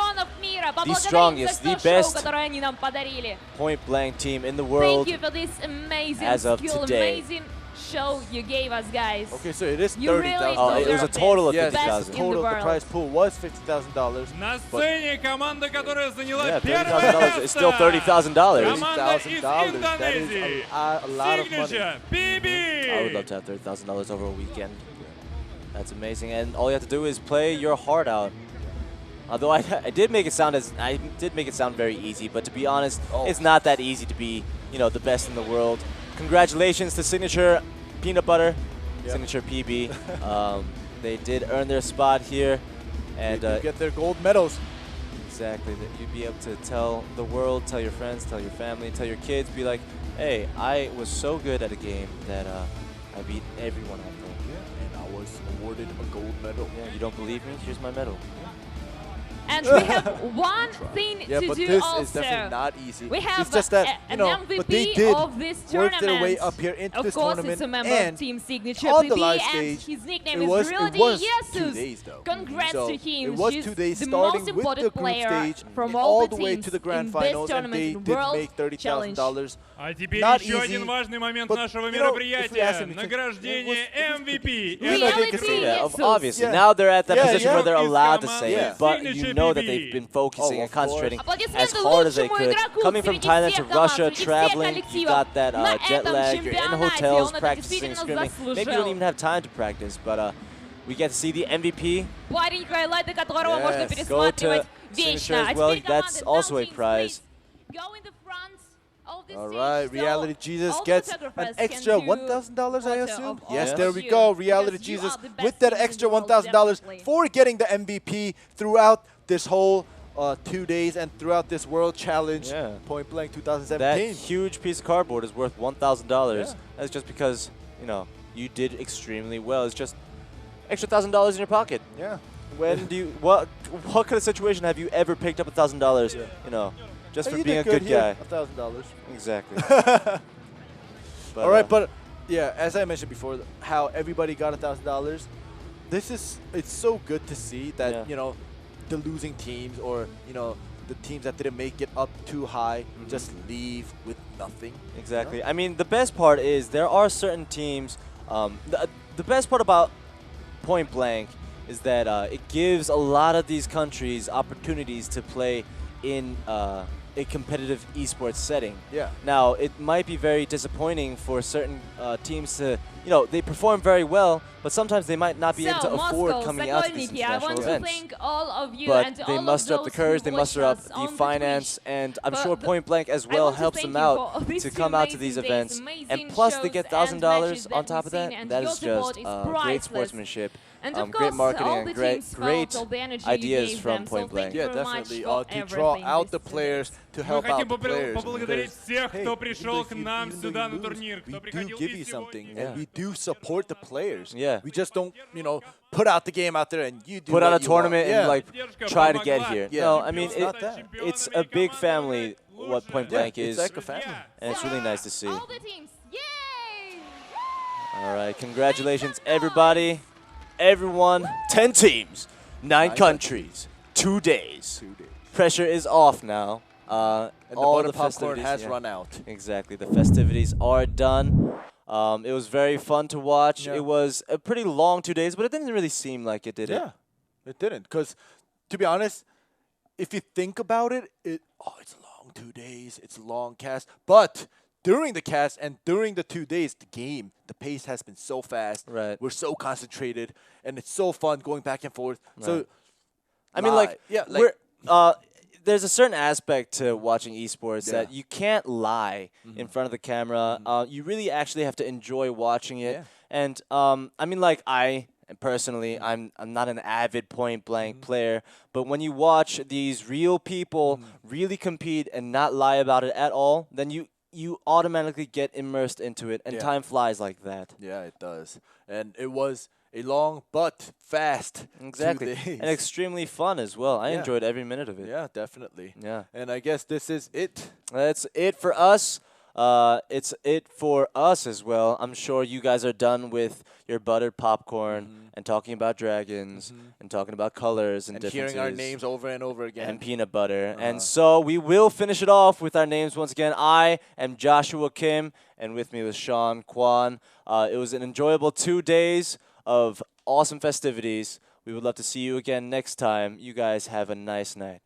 The strongest, the best point blank team in the world. Thank you for this amazing as of skill, today. amazing show you gave us, guys. Okay, so it is You really $30,000. Oh, it was a deserve total of this. Yes, Best $50,000. in the total of the world. prize pool was $50,000. На сцене команда, которая заняла Yeah, первое $30,000 is still место. $30,000. Команда из $30,000. That is Индонезии. a lot of money. SignaturePB. I would love to have $30,000 over a weekend. That's amazing, and all you have to do is play your heart out. Although I did make it sound very easy, but to be honest, it's not that easy to be, the best in the world. Congratulations to Signature Peanut Butter, SignaturePB. They did earn their spot here, and They get their gold medals. exactly that you'd be able to tell the world, tell your friends, tell your family, tell your kids, be like, hey, I was so good at a game that I beat everyone out there. Yeah, and I was awarded a gold medal. Yeah, you don't believe me? Here's my medal. And we have one thing Yeah, to but do this also. is definitely not easy. We have it's just that, an but they MVP did of this work tournament. their way up here into of this course, tournament, it's a member and of Team on the SignaturePB, live and stage, his nickname it is was Rudy 2 Jesus. days though. Congrats So to him. it was She's 2 days, the starting most with important the group player stage from all the the way teams to the grand in this finals, and tournament, they in did World make $30,000. А теперь Not еще easy, один важный момент but, нашего if we ask мероприятия. him, Награждение MVP. You know they can say that. Jesus. Obviously, Yeah. now they're at that Yeah, position yeah. where they're allowed to say Yeah. it, but you know that they've been focusing Oh, and of course. concentrating Аплодисменты as hard as they лучшему could. игроку Coming from среди Thailand to всех Russia, команд, среди всех traveling, you коллективов got that на jet этом lag, you're in чемпионате. hotels Он это practicing, действительно screaming. Maybe you don't заслужил. even have time to practice, but we get to see the MVP. Парень, хайлайты которого можно Yes. пересматривать Go to вечно. Signature А as well. теперь That's команды also a Down Teams, prize. please go in the front of the All stage. right, So Reality Jesus all the gets photographers an can extra do $1,000, I photo assume. of all Yes, of there we you, go. because Reality you Jesus are the with best that team in extra the world, $1,000 definitely. for getting the MVP throughout this whole 2 days and throughout this World Challenge. Yeah. Point Blank That 2017. huge piece of cardboard is worth $1,000. Yeah. That's just because, you did extremely well. It's just extra $1,000 in your pocket. Yeah. When do you what kind of situation have you ever picked up $1,000? just for You being a did good here, guy. $1,000. Exactly. But, All right, but yeah, as I mentioned before, how everybody got $1,000. It's so good to see that Yeah. the losing teams or the teams that didn't make it up too high just leave with nothing. Exactly. I mean, the best part is there are certain teams. The best part about Point Blank is that it gives a lot of these countries opportunities to play in a competitive esports setting. Yeah. Now, it might be very disappointing for certain teams to, they perform very well, but sometimes they might not be able to afford Moscow, coming out to these Sokolniki, I international want events. to thank all of you But and they all muster of up the those courage, who they muster watched up us the on finance, Twitch. and I'm But sure Point Blank as I well want to helps thank them you out for these to two come out to amazing these days, events. amazing And plus, they shows get and matches $1,000 that on top we've of that. seen, and That your is support just is great priceless. sportsmanship, And of great course, marketing, all the and great, teams great felt all the energy ideas you gave from them, so Point thank Blank. you Yeah, very definitely. much for To draw everything out these the 2 players, days. to Мы help out хотим the players. поблагодарить because, всех, hey, кто even пришел though к you- нам even though сюда you на lose, турнир, we кто do приходил give и you something, сегодня. and we do support the players. Yeah. We just don't, put out the game out there and you do Put out what a you want. tournament Yeah. and like Поддержка try to get помогла here. Yeah. No, I mean It's not that. it's a big family. What Point Yeah, Blank it's is, like a family. and it's really nice to see. All the teams, yay! All right, congratulations, everybody, everyone. 10 teams, 9 countries, 2 days. 2 days. Pressure is off now. And the All butter the popcorn festivities has yeah. run out. Exactly, the festivities are done. It was very fun to watch. Yeah. It was a pretty long 2 days, but it didn't really seem like it did. Yeah, it didn't. Because, to be honest, if you think about it, it's a long 2 days. It's a long cast. But during the cast and during the 2 days, the pace has been so fast. Right. We're so concentrated, and it's so fun going back and forth. So, Right. I mean, like, yeah, we're there's a certain aspect to watching esports that you can't lie in front of the camera. You really actually have to enjoy watching it. Yeah. And I mean, like personally, I'm not an avid Point Blank player, but when you watch these real people really compete and not lie about it at all, then you automatically get immersed into it, and Yeah. time flies like that. Yeah, it does. And it was a long but fast 2 Exactly, days. and extremely fun as well. I Yeah. enjoyed every minute of it. Yeah, definitely. Yeah. And I guess this is it. That's it for us. It's it for us as well. I'm sure you guys are done with your buttered popcorn and talking about dragons and talking about colors and And differences. hearing our names over and over again. And peanut butter. And so we will finish it off with our names once again. I am Joshua Kim, and with me was Sean Kwan. It was an enjoyable 2 days of awesome festivities. We would love to see you again next time. You guys have a nice night.